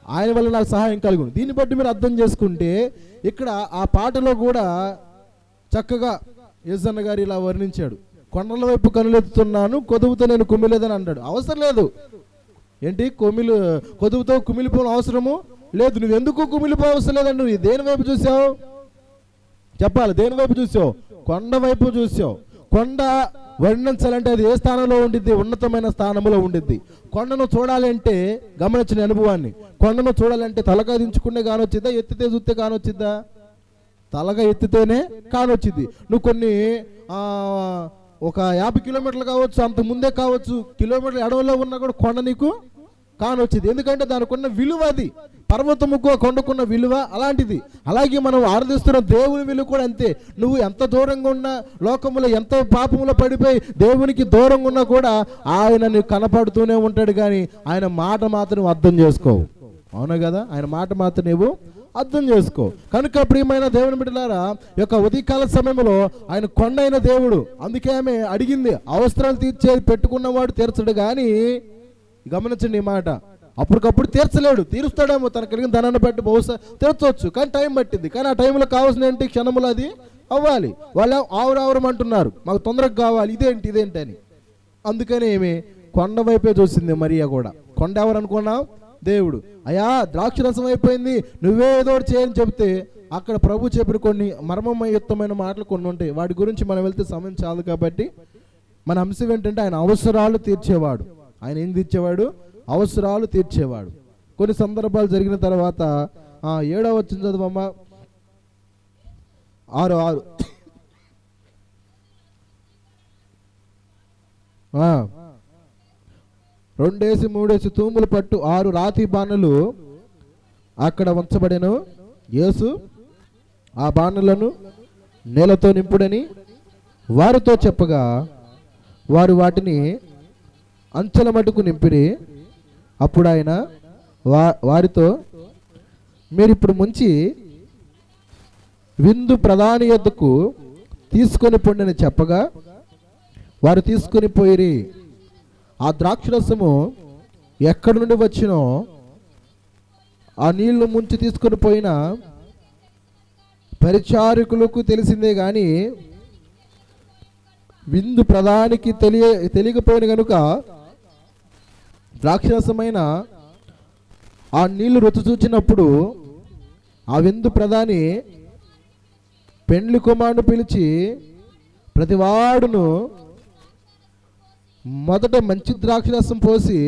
ఆయన వల్ల నాకు సహాయం కలుగును. దీన్ని బట్టి మీరు అర్థం చేసుకుంటే ఇక్కడ ఆ పాటలో కూడా చక్కగా యేసన్న గారు ఇలా వర్ణించాడు. కొండల వైపు కన్నులెత్తుతున్నాను, కొదువుతో నేను కుమిలేదని అంటాడు. అవసరం లేదు. ఏంటి కొదువుతో కుమిలిపోవడం అవసరము లేదు. నువ్వు ఎందుకు కుమిలిపో అవసరం లేదండి. నువ్వు దేని వైపు చూసావు చెప్పాలి. దేని వైపు చూసావు? కొండ వైపు చూసావు. కొండ వర్ణించాలంటే అది ఏ స్థానంలో ఉండిద్ది? ఉన్నతమైన స్థానంలో ఉండిద్ది. కొండను చూడాలంటే గమనించిన అనుభవాన్ని, కొండను చూడాలంటే తలగా దించుకునే కానొచ్చిద్దా, ఎత్తితే చూస్తే కానొచ్చిద్దా? తలగా ఎత్తితేనే కానొచ్చిద్ది. నువ్వు కొన్ని ఒక 50 కిలోమీటర్లు కావచ్చు, అంత ముందే కావచ్చు, కిలోమీటర్ల అడవుల్లో ఉన్నా కూడా కొండ నీకు కానొచ్చింది. ఎందుకంటే దానికి ఉన్న విలువ, అది పర్వతముకు కొండకున్న విలువ అలాంటిది. అలాగే మనం ఆరాధిస్తున్న దేవుని విలువ కూడా అంతే. నువ్వు ఎంత దూరంగా ఉన్నా, లోకములో ఎంత పాపములో పడిపోయి దేవునికి దూరంగా ఉన్నా కూడా ఆయన నీకు కనపడుతూనే ఉంటాడు. కానీ ఆయన మాట మాత్రం నువ్వు అర్థం చేసుకోవు. అవునా కదా? ఆయన మాట మాత్రం నువ్వు అర్థం చేసుకో. కనుక ప్రియమైన దేవుని బిడ్డలారా, ఈ యొక్క ఉదయకాల సమయంలో ఆయన కొండ అయిన దేవుడు. అందుకే ఆమె అడిగింది, అవసరాలు తీర్చేది పెట్టుకున్నవాడు తీర్చడు. కానీ గమనించండి ఈ మాట, అప్పటికప్పుడు తీర్చలేడు. తీరుస్తాడేమో, తన కలిగిన ధనాన్ని బట్టి బహుశా తీర్చవచ్చు, కానీ టైం పట్టింది. కానీ ఆ టైంలో కావాల్సిన ఏంటి? క్షణములు అది అవ్వాలి. వాళ్ళు ఆవురావురమంటున్నారు, మాకు తొందరగా కావాలి, ఇదేంటి అని. అందుకని ఏమి కొండ వైపే చూసింది మరియా కూడా. కొండ ఎవరు అనుకున్నావు? దేవుడు. అయ్యా ద్రాక్షరసం అయిపోయింది, నువ్వే ఏదో చేయని చెప్తే అక్కడ ప్రభు చెప్పిన కొన్ని మర్మమయుక్తమైన మాటలు కొన్ని ఉంటాయి. వాటి గురించి మనం వెళ్తే సమయం చాలు. కాబట్టి మన అంశం ఏంటంటే ఆయన అవసరాలు తీర్చేవాడు. ఆయన ఏం తీర్చేవాడు? అవసరాలు తీర్చేవాడు. కొన్ని సందర్భాలు జరిగిన తర్వాత 7వ వచనం చదవమ్మా. 6 2 3 తూములు పట్టు 6 రాతి బాణలు అక్కడ ఉంచబడెను. యేసు ఆ బాణలను నేలతో నింపుడని వారితో చెప్పగా వారు వాటిని అంచెల మటుకు నింపిరి. అప్పుడు ఆయన వారితో, మీరిప్పుడు ముంచి విందు ప్రధాని యొద్దకు తీసుకొని పొండని చెప్పగా వారు తీసుకొని పోయిరి. ఆ ద్రాక్షరసము ఎక్కడి నుండి వచ్చినో ఆ నీళ్లు ముంచి తీసుకొని పోయిన పరిచారకులకు తెలిసిందే గాని విందు ప్రధానికి తెలియకపోయిన కనుక ద్రాక్షరసమైన ఆ నీళ్లు రుచి చూచినప్పుడు ఆ విందు ప్రధాని పెండ్లి కుమారుని పిలిచి ప్రతివాడును మొదట మంచి ద్రాక్షరసం పోసి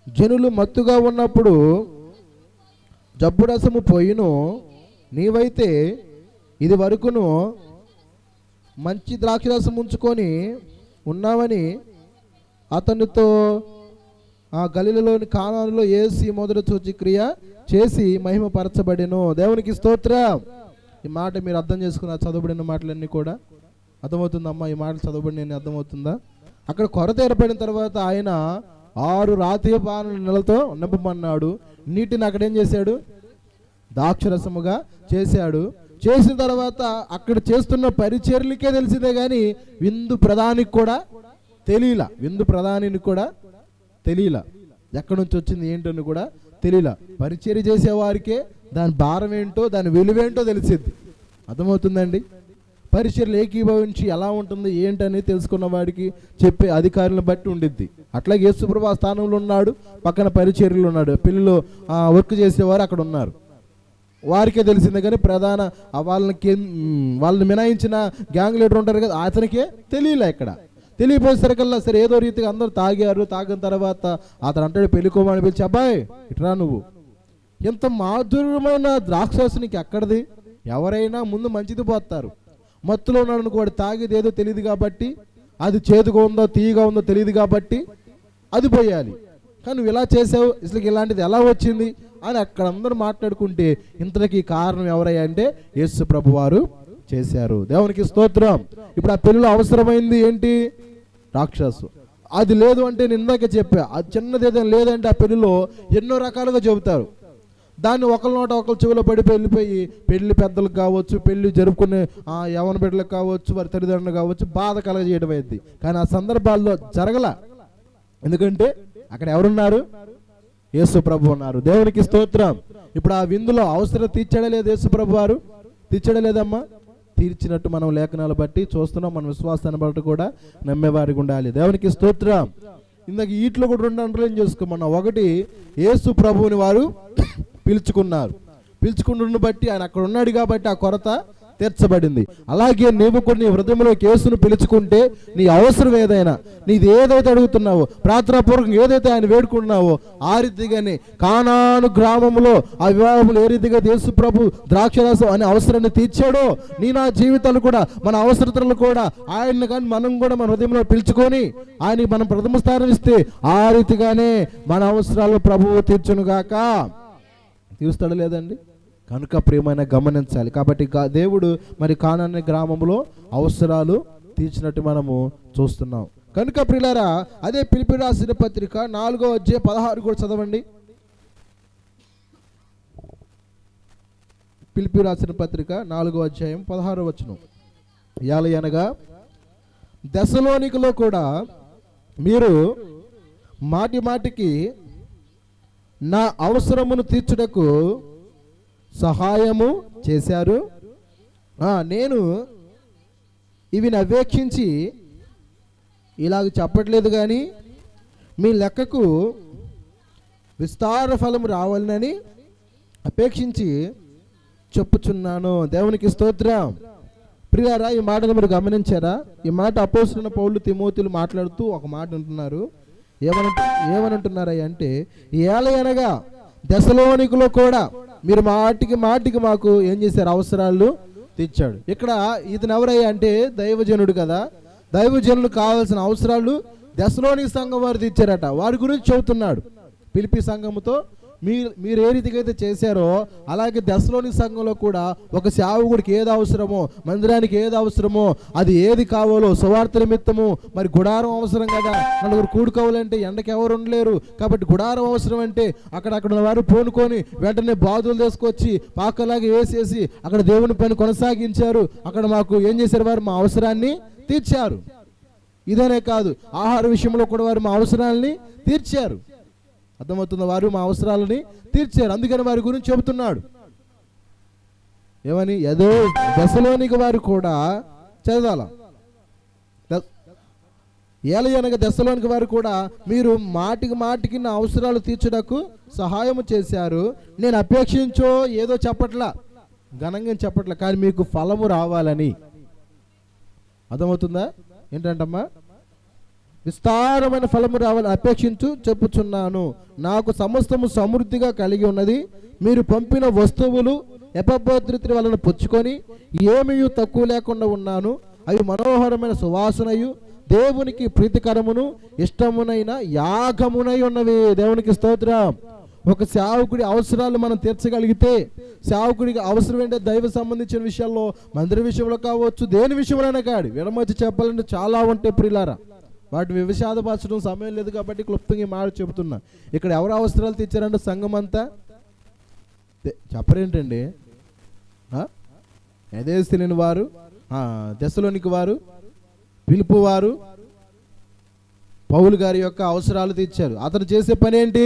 జనులు మత్తుగా ఉన్నప్పుడు జబ్బు రసము పోయిను, నీవైతే ఇది వరకును మంచి ద్రాక్షరసం ఉంచుకొని ఉన్నావని అతనితో ఆ గలిలలోని కానానులో యేసు మొదటి సూచక్రియ చేసి మహిమపరచబడెను. దేవునికి స్తోత్రం. ఈ మాట మీరు అర్థం చేసుకున్న చదవబడిన మాటలన్నీ కూడా అర్థమవుతుందమ్మా? ఈ మాటలు చదవబడిన అర్థమవుతుందా? అక్కడ కొరత ఏర్పడిన తర్వాత ఆయన 6 రాతి బాణల నెలతో నింపమన్నాడు. నీటిని అక్కడేం చేశాడు? ద్రాక్షరసముగా చేశాడు. చేసిన తర్వాత అక్కడ చేస్తున్న పరిచర్లకే తెలిసిందే కానీ విందు ప్రధానికి కూడా తెలియలా. విందు ప్రధానిని కూడా తెలియలా, ఎక్కడి నుంచి వచ్చింది ఏంటని కూడా తెలియలా. పరిచర్య చేసేవారికే దాని భారం ఏంటో, దాని విలువేంటో తెలిసిద్ది. అర్థమవుతుందండి? పరిచర్యలు ఏకీభవించి ఎలా ఉంటుంది ఏంటని తెలుసుకున్న వాడికి చెప్పే అధికారులను బట్టి ఉండిద్ది. అట్లాగే యేసుప్రభు ఆ స్థానంలో ఉన్నాడు, పక్కన పరిచర్యలు ఉన్నాడు, పెళ్లిలో వర్క్ చేసేవారు అక్కడ ఉన్నారు. వారికే తెలిసిందే కానీ ప్రధాన వాళ్ళని మినాయించిన గ్యాంగ్ లీడర్ ఉంటారు కదా, అతనికే తెలియలే. ఇక్కడ తెలియపోయేసరికల్లా సరే ఏదో రీతిగా అందరూ తాగారు. తాగిన తర్వాత అతను అంటాడు పెళ్లికోమని పిలిచి, అబ్బాయి ఇట్రా, నువ్వు ఎంత మాధుర్యమైన ద్రాక్షరసానికి ఎక్కడిది? ఎవరైనా ముందు మంచిది పోతారు. మత్తులో ఉన్నాడు వాడు తాగేది ఏదో తెలియదు కాబట్టి, అది చేదుగా ఉందో తీయగా ఉందో తెలియదు కాబట్టి అది పోయాలి. కానీ నువ్వు ఇలా చేసావు, అసలు ఇలాంటిది ఎలా వచ్చింది అని అక్కడ అందరూ మాట్లాడుకుంటే ఇంతకీ కారణం ఎవరయ్యా అంటే యేసు ప్రభు వారు చేశారు. దేవునికి స్తోత్రం. ఇప్పుడు ఆ పెళ్లిలో అవసరమైంది ఏంటి? రాక్షసు. అది లేదు అంటే నేను ఇందాక చెప్పా, అది చిన్నది ఏదైనా లేదంటే ఆ పెళ్లిలో ఎన్నో రకాలుగా చెబుతారు. దాన్ని ఒకరి నోట ఒకరి చెవిలో పడిపోయి వెళ్ళిపోయి పెళ్లి పెద్దలకు కావచ్చు, పెళ్లి జరుపుకునే యవన బిడ్డలకు కావచ్చు, వారి తల్లిదండ్రులు కావచ్చు, బాధ కలగజేయడం అయింది. కానీ ఆ సందర్భాల్లో జరగల. ఎందుకంటే అక్కడ ఎవరున్నారు? యేసు ప్రభు ఉన్నారు. దేవునికి స్తోత్రం. ఇప్పుడు ఆ విందులో అవసరం తీర్చడం లేదు యేసు ప్రభు వారు? తీర్చడం లేదమ్మా? తీర్చినట్టు మనం లేఖనాలు బట్టి చూస్తున్నాం. మన విశ్వాసాన్ని బట్టి కూడా నమ్మేవారికి ఉండాలి. దేవునికి స్తోత్రం. ఇందాక వీటిలో కూడా 2 అండర్లైన్ చేసుకోమన్నా. ఒకటి, యేసు ప్రభువుని వారు పిలుచుకున్నారు. పిలుచుకున్న బట్టి ఆయన అక్కడ ఉన్నాడు కాబట్టి ఆ కొరత తీర్చబడింది. అలాగే నీవు కూడా నీ హృదయంలో యేసును పిలుచుకుంటే నీ అవసరం ఏదైనా, నీది ఏదైతే అడుగుతున్నావో, ప్రార్థనాపూర్వకంగా ఏదైతే ఆయన వేడుకుంటున్నావో ఆ రీతిగానే కానాను గ్రామంలో ఆ వివాహంలో ఏ రీతిగా యేసు ప్రభు ద్రాక్షరసం అనే అవసరాన్ని తీర్చాడో నీ నా జీవితాలు కూడా, మన అవసరతలు కూడా ఆయన్ని కానీ మనం కూడా మన హృదయంలో పిలుచుకొని ఆయనకి మనం ప్రథమ స్థానం ఇస్తే ఆ రీతిగానే మన అవసరాలు ప్రభువు తీర్చునుగాక. తీరుస్తాడు లేదండి? కనుక ప్రియమైన గమనించాలి. కాబట్టి దేవుడు మరి కానాను గ్రామంలో అవసరాలు తీర్చినట్టు మనము చూస్తున్నాం. కనుక ప్రియులారా, అదే ఫిలిప్పీ రాసిన పత్రిక 4:16 కూడా చదవండి. ఫిలిప్పీ రాసిన పత్రిక 4:16 ఏలయనగా దెసలోనికలో కూడా మీరు మాటి మాటికి నా అవసరమును తీర్చుటకు సహాయము చేశారు. నేను ఇవి అపేక్షించి ఇలాగ చెప్పట్లేదు, కానీ మీ లెక్కకు విస్తార ఫలము రావాలని అపేక్షించి చెప్పుచున్నాను. దేవునికి స్తోత్రం. ప్రియారా, ఈ మాటను మీరు గమనించారా? ఈ మాట అపోస్తలుడైన పౌలు తిమోతిలు మాట్లాడుతూ ఒక మాట అంటున్నారు. ఏమనంటున్నారా అంటే, ఏలయనగా దెసలోనికలో కూడా మీరు మాటికి మాకు ఏం చేశారు? అవసరాలు తీర్చాడు. ఇక్కడ ఇతను ఎవరయ్యా అంటే దైవజనుడు కదా. దైవజనులు కావాల్సిన అవసరాలు దెసలోనిక సంఘం వారు తీర్చారట. వారి గురించి చెబుతున్నాడు. ఫిలిప్పీ సంఘముతో మీరు ఏ రీతిగా అయితే చేశారో అలాగే దెసలోనిక సంఘంలో కూడా ఒక సేవకుడికి ఏది అవసరమో, మందిరానికి ఏది అవసరమో, అది ఏది కావాలో, సువార్త నిమిత్తము మరి గుడారం అవసరం కదా. నలుగురు కూడుకోవాలంటే ఎండకి ఎవరు ఉండలేరు, కాబట్టి గుడారం అవసరం అంటే అక్కడ వారు పూనుకొని వెంటనే బాధులు తీసుకొచ్చి పాకలాగా వేసేసి అక్కడ దేవుని పని కొనసాగించారు. అక్కడ మాకు ఏం చేశారు? వారు మా అవసరాన్ని తీర్చారు. ఇదనే కాదు, ఆహార విషయంలో కూడా వారు మా అవసరాలని తీర్చారు. అర్థమవుతుంది? వారు మా అవసరాలని తీర్చారు. అందుకని వారి గురించి చెబుతున్నాడు. ఏమని? ఏదో దెసలోనిక వారు కూడా చదవాల. ఏలయనగా దెసలోనిక వారు కూడా మీరు మాటికి నా అవసరాలు తీర్చుటకు సహాయము చేశారు. నేను అపేక్షించో ఏదో చెప్పట్లా, ఘనంగా చెప్పట్లా, కానీ మీకు ఫలము రావాలని. అర్థమవుతుందా? ఏంటంటమ్మా? విస్తారమైన ఫలము రావాలని అపేక్షించు చెప్పుచున్నాను. నాకు సమస్తము సమృద్ధిగా కలిగి ఉన్నది. మీరు పంపిన వస్తువులు ఎపభద్రత వలన పుచ్చుకొని ఏమీ తక్కువ లేకుండా ఉన్నాను. అవి మనోహరమైన సువాసనయు దేవునికి ప్రీతికరమును ఇష్టమునైన యాగమునై ఉన్నవి. దేవునికి స్తోత్రం. ఒక సేవకుడి అవసరాలు మనం తీర్చగలిగితే, సేవకుడికి అవసరం ఏంటంటే దైవ సంబంధించిన విషయాల్లో, మందిర విషయంలో కావచ్చు, దేని విషయంలోనే కాదు, విడమర్చి చెప్పాలంటే చాలా ఉంటాయి ప్రియులారా. వాటి విషాదపరచడం సమయం లేదు కాబట్టి క్లుప్తంగా మాట చెబుతున్నా. ఇక్కడ ఎవరు అవసరాలు తీర్చారంటే సంఘం అంతా చెప్పరేంటండి? ఎదేస్తులేని వారు, దెసలోనిక వారు, ఫిలిప్పు వారు పౌలు గారి యొక్క అవసరాలు తీర్చారు. అతను చేసే పని ఏంటి?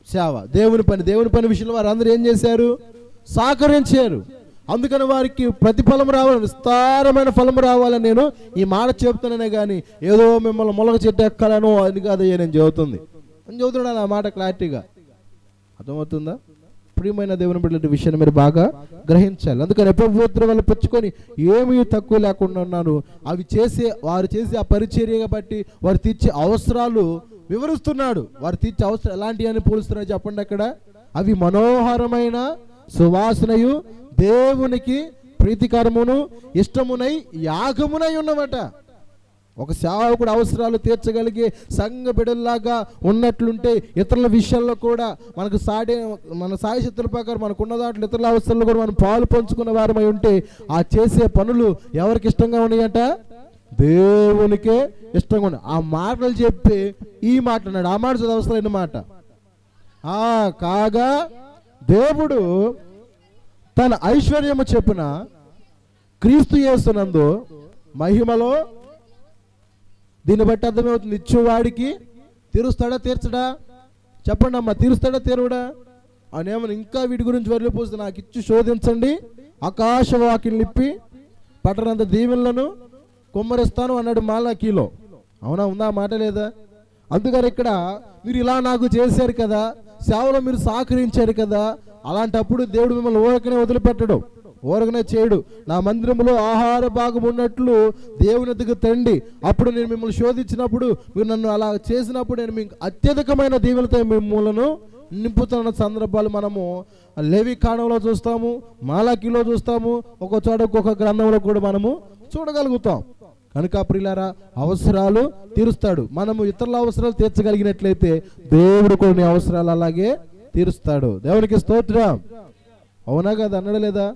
సేవ, దేవుని పని. దేవుని పని విషయంలో వారు అందరూ ఏం చేశారు? సహకరించారు. అందుకని వారికి ప్రతిఫలం రావాలి, విస్తారమైన ఫలం రావాలని నేను ఈ మాట చెబుతున్నానే కానీ ఏదో మిమ్మల్ని మొలక చెట్టు ఎక్కాలను అది కాదయ్యా నేను చెబుతున్నాను ఆ మాట క్లారిటీగా. అర్థమవుతుందా? ప్రియమైన దేవుని బిడ్డల విషయాన్ని మీరు బాగా గ్రహించాలి. అందుకని ఎపభద్రత వల్ల పుచ్చుకొని ఏమీ తక్కువ లేకుండా ఉన్నాను. వారు చేసే ఆ పరిచర్య బట్టి వారు తీర్చే అవసరాలు వివరిస్తున్నాడు. వారు తీర్చే అవసరం ఎలాంటి అని పోలుస్తున్నాడు చెప్పండి. అక్కడ అవి మనోహరమైన సువాసనయు దేవునికి ప్రీతికరమును ఇష్టమునై యాగమునై ఉన్నవట. ఒక సేవకుడు అవసరాలు తీర్చగలిగే సంఘ బిడ్డల్లాగా ఉన్నట్లుంటే ఇతరుల విషయాల్లో కూడా మన సాయి శక్తుల ప్రకారం మనకున్న దాంట్లో ఇతరుల అవసరాలు కూడా మనం పాలు పంచుకున్న వారమై ఉంటే ఆ చేసే పనులు ఎవరికి ఇష్టంగా ఉన్నాయంట? దేవునికే ఇష్టంగా ఉన్నాయి. ఆ మాటలు చెప్పి ఈ మాట అన్నాడు. ఆ మాట అవసరమైన మాట. కాగా దేవుడు తన ఐశ్వర్యము చెప్పున క్రీస్తు యేసునందు మహిమలో, దీన్ని బట్టి అర్థమవుతుంది ఇచ్చేవాడికి తీరుస్తాడా తీర్చడా? చెప్పండి అమ్మా, తీరుస్తాడా తీరుడా? అనేమని ఇంకా వీటి గురించి వెళ్ళిపోతుంది. నాకు ఇచ్చి శోధించండి, ఆకాశవాకిని నిప్పి పట్టనంత దీవెనలను కుమ్మరిస్తాను అన్నాడు మాలాకీలో. అవునా? ఉందా మాట లేదా? అందుకని ఇక్కడ మీరు ఇలా నాకు చేశారు కదా, సేవలో మీరు సహకరించారు కదా, అలాంటప్పుడు దేవుడు మిమ్మల్ని ఊరకనే వదిలిపెట్టడు. ఊరగనే చేయడు. నా మందిరంలో ఆహార భాగం ఉన్నట్లు దేవుని ఎదుగు తండి. అప్పుడు నేను మిమ్మల్ని శోధించినప్పుడు, మీరు నన్ను అలా చేసినప్పుడు నేను మీకు అత్యధికమైన దీవెనతో మిమ్మల్ని నింపుతున్న సందర్భాలు మనము లేవి కాండంలో చూస్తాము, మాలాకీలో చూస్తాము, ఒక చోట ఒక్కొక్క గ్రంథంలో కూడా మనము చూడగలుగుతాం. కనుక ప్రియులారా, అవసరాలు తీరుస్తాడు. మనము ఇతరుల అవసరాలు తీర్చగలిగినట్లయితే దేవుడు కూడా నీ అవసరాలు అలాగే తీరుస్తాడు. దేవునికి స్తోత్రం. అవునా కదా, అన్నాడు లేదా?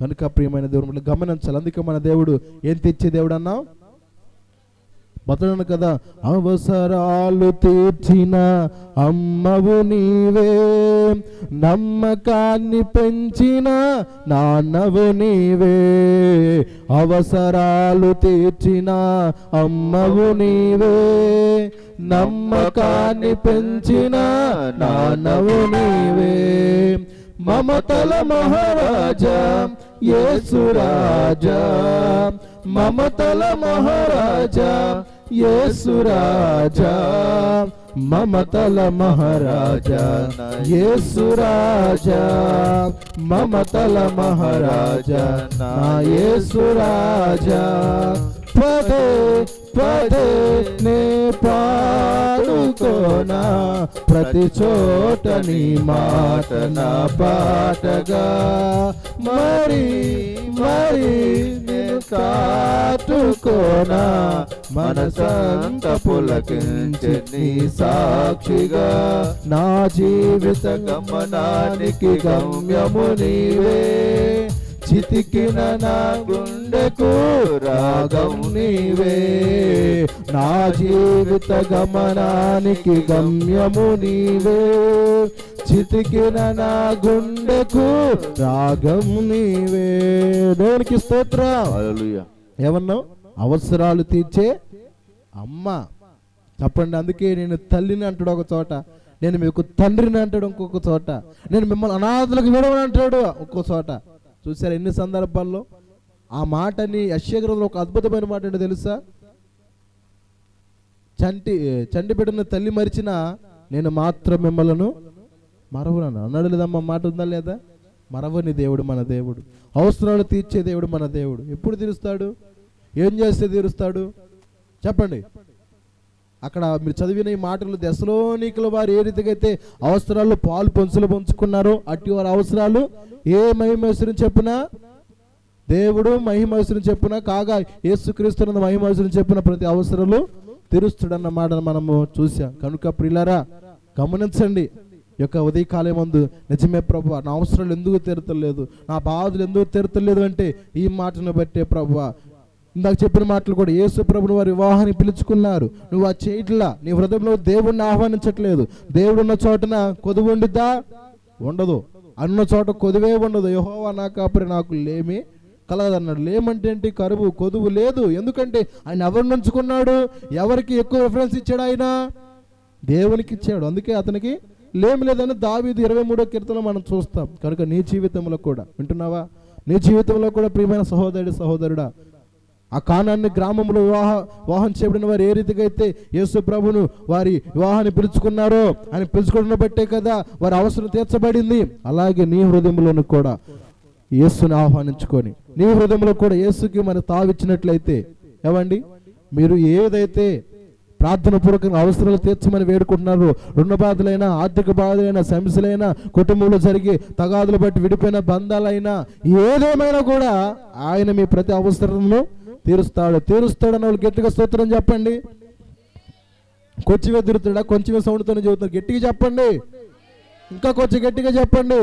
కనుక ప్రియమైన దేవుడు గమనించాలి. అందుకే మన దేవుడు ఏం తెచ్చే దేవుడు అన్నాం మొదలను కదా. అవసరాలు తీర్చిన అమ్మవు నీవే, నమ్మకాన్ని పెంచిన నాన్నవు నీవే. అవసరాలు తీర్చిన అమ్మవు నీవే, నమ్మకాన్ని పెంచిన నాన్నవు నీవే. మమతల మహారాజా యేసు రాజా, మమతల మహారాజా యేసు రాజా, మమతల మహారాజా యేసు రాజా, మమతల మహారాజా నా యేసు రాజా. పదే పదే నే పాడుకోనా, ప్రతి చోట నీ మాట నా పాటగా. మరి మరి నేను కాటుకోనా, మనసంత పులకించే నీ సాక్షిగా. నా జీవిత గమనానికి గమ్యము నీవే, చితికిన నా గుండెకు రాగం నీవే. నా జీవిత గమనానికి గమ్యము నీవే, చితికిన నా గుండెకు రాగం నీవే. దేవునికి స్తోత్రం. హల్లెలూయా. ఏమన్నావు? అవసరాలు తీర్చే అమ్మ. చెప్పండి. అందుకే నేను తల్లిని అంటాడు ఒక చోట, నేను మీకు తండ్రిని అంటాడు ఇంకొక చోట, నేను మిమ్మల్ని అనాథలకు విడవని అంటాడు ఒక్కో చోట. చూసారు ఎన్ని సందర్భాల్లో ఆ మాటని? యెషయా గ్రంథంలో ఒక అద్భుతమైన మాట ఏంటో తెలుసా? చంటి బిడ్డను తల్లి మరిచిన నేను మాత్రం మిమ్మల్ని మరవను అన్నాడు లేదమ్మా? మాట ఉందా లేదా? మరవని దేవుడు మన దేవుడు. అవసరాలు తీర్చే దేవుడు మన దేవుడు. ఎప్పుడు తీరుస్తాడు? ఏం చేస్తే తీరుస్తాడు? చెప్పండి. అక్కడ మీరు చదివిన ఈ మాటలు, దెసలోనికల వారు ఏ రీతిగా అయితే అవసరాల్లో పాలు పంచులు పంచుకున్నారో అట్టి వారి అవసరాలు ఏ మహిమేశ్వరం చెప్పున దేవుడు మహిమేశ్వరం చెప్పున కాగా యేసుక్రీస్తు మహిమేశ్వరం చెప్పున ప్రతి అవసరాలు తీరుస్తాడన్న మాటను మనము చూసాం. కనుక ప్రియులారా గమనించండి. యొక్క ఉదయకాలం ముందు నిజమే ప్రభువా, నా అవసరాలు ఎందుకు తీరతలేదు, నా బాధలు ఎందుకు తీరతలేదు అంటే ఈ మాటను బట్టే ప్రభువా. ఇందాక చెప్పిన మాటలు కూడా, యేసు ప్రభుని వారి వివాహాన్ని పిలుచుకున్నారు, నువ్వు ఆ చేయట్లా, నీ హృదయంలో దేవుణ్ణి ఆహ్వానించట్లేదు. దేవుడు ఉన్న చోటన కొదువు ఉండిద్దా? ఉండదు. అన్న చోట కొదువే ఉండదు. యెహోవా నా కాపరి, నాకు లేమి కలగదన్నాడు. లేమంటే ఏంటి? కరువు, కొదువు లేదు. ఎందుకంటే ఆయన ఎవరిని ఉంచుకున్నాడు? ఎవరికి ఎక్కువ రిఫరెన్స్ ఇచ్చాడు? ఆయన దేవునికి ఇచ్చాడు. అందుకే అతనికి లేమి లేదని దావీదు 23వ కీర్తనలో మనం చూస్తాం. కనుక నీ జీవితంలో కూడా, వింటున్నావా? నీ జీవితంలో కూడా ప్రియమైన సహోదరుడా, ఆ కానాన్ని గ్రామంలో వివాహం చేయబడిన వారు ఏ రీతిగా అయితే యేసు ప్రభును వారి వివాహాన్ని పిలుచుకున్నారో, ఆయన పిలుచుకోవడం బట్టే కదా వారి అవసరం తీర్చబడింది. అలాగే నీ హృదయంలోను కూడా యేసుని ఆహ్వానించుకొని నీ హృదయంలో కూడా యేసుకి మన తావిచ్చినట్లయితే, ఏమండి, మీరు ఏదైతే ప్రార్థన పూర్వకంగా అవసరాలు తీర్చమని వేడుకుంటున్నారు, రుణ బాధలైనా, ఆర్థిక బాధలైనా, సమస్యలైనా, కుటుంబంలో జరిగే తగాదులు బట్టి విడిపోయిన బంధాలైనా, ఏదేమైనా కూడా ఆయన మీ ప్రతి అవసరము తీరుస్తాడన్న వాళ్ళు గట్టిగా స్తోత్రం చెప్పండి. కొంచెమే తిరుగుతాడా? కొంచెమే సౌండ్తోనే చెబుతాడు. గట్టిగా చెప్పండి. ఇంకా కొంచెం గట్టిగా చెప్పండి.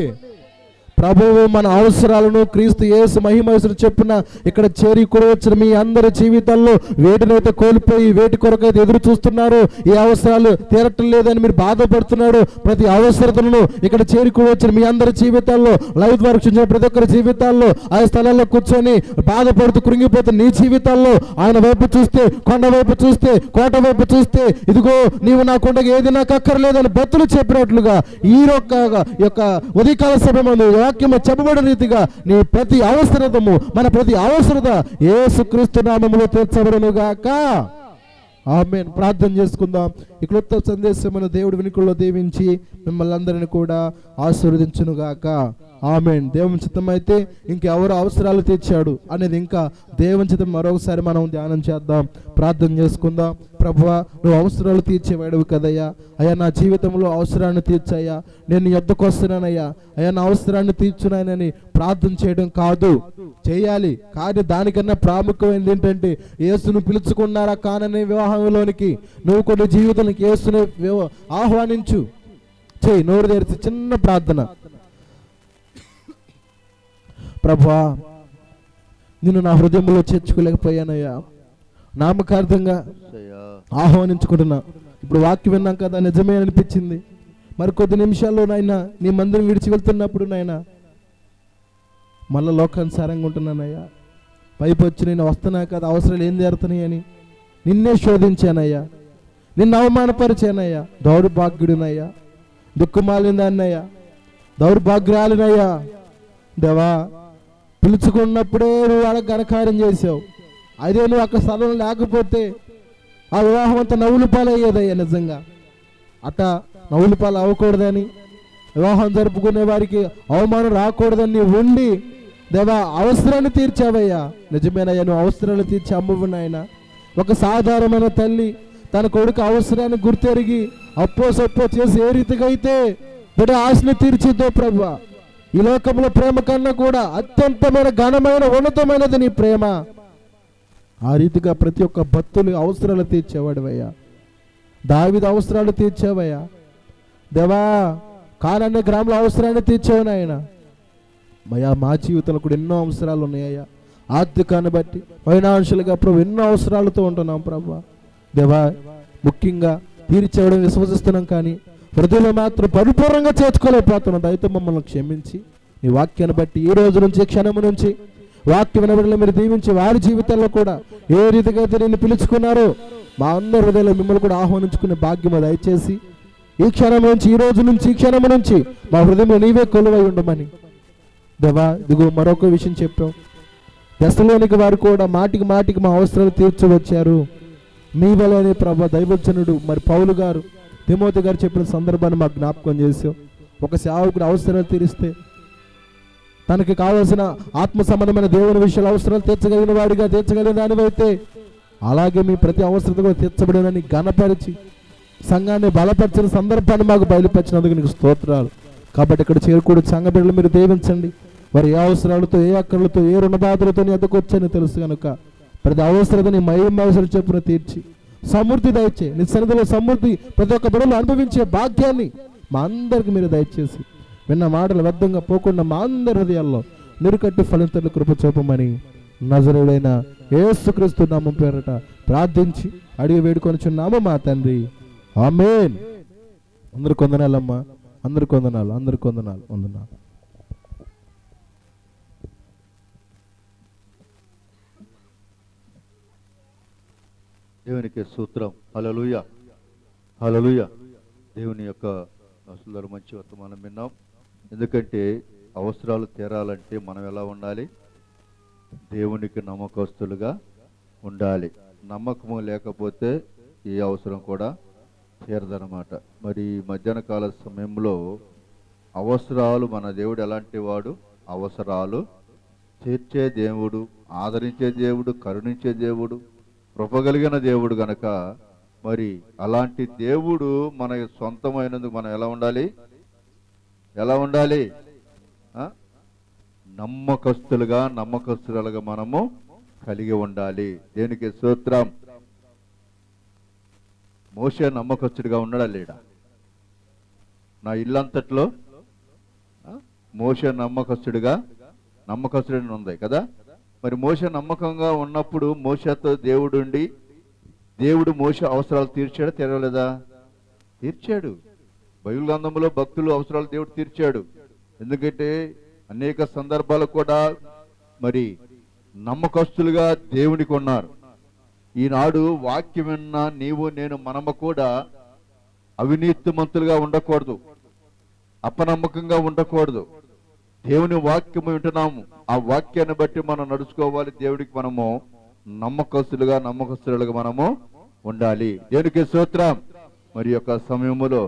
ప్రభువు మన అవసరాలను క్రీస్తు యేసు మహిమేశ్వరు చెప్పున ఇక్కడ చేరి కూడా వచ్చిన మీ అందరి జీవితాల్లో వేటినైతే కోల్పోయి వేటి కొరకైతే ఎదురు చూస్తున్నారు, ఈ అవసరాలు తీరటం లేదని మీరు బాధపడుతున్నాడు, ప్రతి అవసరతలను ఇక్కడ చేరి కూడా వచ్చిన మీ అందరి జీవితాల్లో, లైవ్ ద్వారా చూసిన ప్రతి ఒక్కరి జీవితాల్లో, ఆ స్థలాల్లో కూర్చొని బాధపడుతూ కృంగిపోతున్న నీ జీవితాల్లో ఆయన వైపు చూస్తే, కొండ వైపు చూస్తే, కోట వైపు చూస్తే, ఇదిగో నీవు నా కొండకి ఏది నాకు అక్కర్లేదని భక్తులు చెప్పినట్లుగా ఈ యొక్క ఉదయకాల సమయంలో వాక్యము చెప్పబడిన రీతిగా నీ ప్రతి అవసరతము, మన ప్రతి అవసరత యేసుక్రీస్తు నామములో తీర్చబడును గాక. ఆమేన్. ప్రార్థన చేసుకుందాం. ఈ క్లుప్త సందేశమును దేవుడి వినికుల్లో దీవించి మిమ్మల్ని అందరిని కూడా ఆశీర్వదించును గాక. ఆమేన్. దేవుని చిత్తం అయితే ఇంకెవరు అవసరాలు తీర్చాడు అనేది ఇంకా దేవుని చిత్తం మరొకసారి మనం ధ్యానం చేద్దాం, ప్రార్థన చేసుకుందాం. ప్రభువా, నువ్వు అవసరాలు తీర్చేవాడివి కదయ్యా. అయ్యా, నా జీవితంలో అవసరాన్ని తీర్చయ్యా, నేను నీ యొద్దకు వస్తున్నానయ్యా, అయ్యా నా అవసరాన్ని తీర్చున్నానని ప్రార్థన చేయడం కాదు, చేయాలి. కానీ దానికన్నా ప్రాముఖ్యమైనది ఏంటంటే యేసును పిలుచుకున్నారా కానని వివాహంలోనికి నువ్వు కొన్ని జీవితానికి యేసుని ఆహ్వానించు. చేయి, నోరు తెరిచి చిన్న ప్రార్థన. ప్రభువా, నిన్ను నా హృదయంలో చేర్చుకోలేకపోయానయ్యా, నామకార్థంగా ఆహ్వానించుకుంటున్నా. ఇప్పుడు వాక్యం విన్నాం కదా, నిజమే అనిపించింది. మరి కొద్ది నిమిషాల్లో నాయన నీ మందిరం విడిచి వెళ్తున్నప్పుడు నాయన మళ్ళీ లోకానుసారంగా ఉంటున్నానయ్యా. పైపు వచ్చి నేను వస్తున్నా కదా, అవసరాలు ఏం జరుగుతున్నాయని నిన్నే శోధించానయ్యా, నిన్ను అవమానపరిచానయ్యా. దౌర్భాగ్యుడినయ్యా, దుఃఖమాలిందన్నయ్యా, దౌర్భాగ్యాలనయ్యా. దేవా, పిలుచుకున్నప్పుడే నువ్వు వాళ్ళకి ఘనకార్యం చేసావు. అదే నువ్వు అక్కడ స్థలం లేకపోతే ఆ వివాహం అంతా నవ్వుల పాలయ్యేదయ్యా. నిజంగా అట్ట నవ్వుల పాలు అవ్వకూడదని, వివాహం జరుపుకునే వారికి అవమానం రాకూడదని ఉండి దేవా అవసరాన్ని తీర్చావయ్యా. నిజమేనయ్యా, నువ్వు అవసరాలు తీర్చి అమ్మవు నాయన. ఒక సాధారణమైన తల్లి తన కొడుకు అవసరాన్ని గుర్తెరిగి అప్పో సప్పో చేసి ఏ రీతిగా అయితే బిడ్డ ఆశను తీర్చిద్దో ప్రభువా, ఈ లోకంలో ప్రేమ కన్నా కూడా అత్యంతమైన ఘనమైన ఉన్నతమైనది నీ ప్రేమ. ఆ రీతిగా ప్రతి ఒక్క భక్తులు అవసరాలు తీర్చేవాడివయ్యా. దావీదు అవసరాలు తీర్చావయ్యా దేవా. కానన్న గ్రామంలో అవసరాన్ని తీర్చావు నాయన. మయా మా జీవితంలో కూడా ఎన్నో అవసరాలు ఉన్నాయ్యా. ఆర్థికాన్ని బట్టి ఫైనాన్షియల్గా ప్రభు ఎన్నో అవసరాలతో ఉంటున్నాం ప్రభు దేవా. ముఖ్యంగా తీర్చేవడం విశ్వసిస్తున్నాం, కానీ హృదయంలో మాత్రం పరిపూర్ణంగా చేర్చుకోలేకపోతున్నాం. దయతో మమ్మల్ని క్షమించి నీ వాక్యాన్ని బట్టి ఈ రోజు నుంచి క్షణము నుంచి వాక్య వినబడిలో మీరు దీవించి వారి జీవితాల్లో కూడా ఏ రీతిగా అయితే నిన్ను పిలుచుకున్నారో మా అందరి హృదయంలో మిమ్మల్ని కూడా ఆహ్వానించుకునే భాగ్యము దయచేసి ఈ క్షణం నుంచి ఈ రోజు నుంచి ఈ క్షణము నుంచి మా హృదయంలో నీవే కొలువై ఉండమని దేవా. ఇదిగో మరొక విషయం చెప్పాం, దశలోనికి వారు కూడా మాటికి మాటికి మా అవసరాలు తీర్చవచ్చారు. మీ వలనే ప్రభా దైవజనుడు మరి పౌలు గారు తిమోతి గారు చెప్పిన సందర్భాన్ని మాకు జ్ఞాపకం చేసాం. ఒక సేవకుడు అవసరాలు తీరిస్తే తనకి కావలసిన ఆత్మ సంబంధమైన దేవుని విషయాలు అవసరాలు తీర్చగలిగిన వాడిగా తీర్చగలిగిన దానివైతే అలాగే మీ ప్రతి అవసరత కూడా తీర్చబడినని ఘనపరిచి సంఘాన్ని బలపరిచిన సందర్భాన్ని మాకు బయలుపరిచినందుకు నీకు స్తోత్రాలు. కాబట్టి ఇక్కడ చేరుకోడు సంఘ బిడ్డలు మీరు దీవించండి. వారి ఏ అవసరాలతో ఏ అక్కర్లతో ఏ రుణబాధలతో నీ ఎద్దకు వచ్చని తెలుసు కనుక ప్రతి అవసరతని మయం అవసరం చెప్పున తీర్చి సమృద్ధి దయచే నీ సన్నిధిలో సమృద్ధి ప్రతి ఒక్క బిడ్డలు అనుభవించే భాగ్యాన్ని మా అందరికి మీరు దయచేసి విన్న మాటలు వ్యర్థంగా పోకుండా మా అందరి హృదయాల్లో నిరుకట్టు ఫలింతలు కృప చూపమని నజరేయుడైన యేసుక్రీస్తు నామం పేరట ప్రార్థించి అడిగి వేడుకొనిచున్నాము మా తండ్రి, ఆమేన్. అందరికి వందనాలమ్మా, అందరికి వందనాలు, అందరికి వందనాలు, వందనాలు. దేవునికి స్తోత్రం. హల్లెలూయా, హల్లెలూయా. దేవుని యొక్క అసలు మంచి వర్తమానం విన్నాం. ఎందుకంటే అవసరాలు తీరాలంటే మనం ఎలా ఉండాలి? దేవునికి నమ్మకస్తులుగా ఉండాలి. నమ్మకము లేకపోతే ఏ అవసరం కూడా తీరదనమాట. మరి మధ్యాహ్న కాల సమయంలో అవసరాలు మన దేవుడు ఎలాంటి వాడు? అవసరాలు తీర్చే దేవుడు, ఆదరించే దేవుడు, కరుణించే దేవుడు, కృపగలిగిన దేవుడు గనక మరి అలాంటి దేవుడు మన సొంతమైనందుకు మనం ఎలా ఉండాలి? ఎలా ఉండాలి? నమ్మకస్తులుగా మనము కలిగి ఉండాలి. దేనికి స్తోత్రం. మోషే నమ్మకస్తుడిగా ఉన్నాడా లేడా? నా ఇల్లంతట్లో మోషే నమ్మకస్తుడిని ఉంది కదా. మరి మోషే నమ్మకంగా ఉన్నప్పుడు మోషేతో దేవుడుండి దేవుడు మోషే అవసరాలు తీర్చాడా తీరలేదా? తీర్చాడు. బైబిల్ గ్రంథంలో భక్తులు అవసరాలు దేవుడు తీర్చాడు. ఎందుకంటే అనేక సందర్భాలు కూడా మరి నమ్మకస్తులుగా దేవునికి ఉన్నారు. ఈనాడు వాక్యం విన్న నీవు నేను మనము కూడా అవినీతిమంతులుగా ఉండకూడదు, అపనమ్మకంగా ఉండకూడదు. దేవుని వాక్యము వింటున్నాము, ఆ వాక్యాన్ని బట్టి మనం నడుచుకోవాలి. దేవుడికి మనము నమ్మకస్తులుగా మనము ఉండాలి. దేవునికి స్తోత్రం. మరి యొక్క సమయములో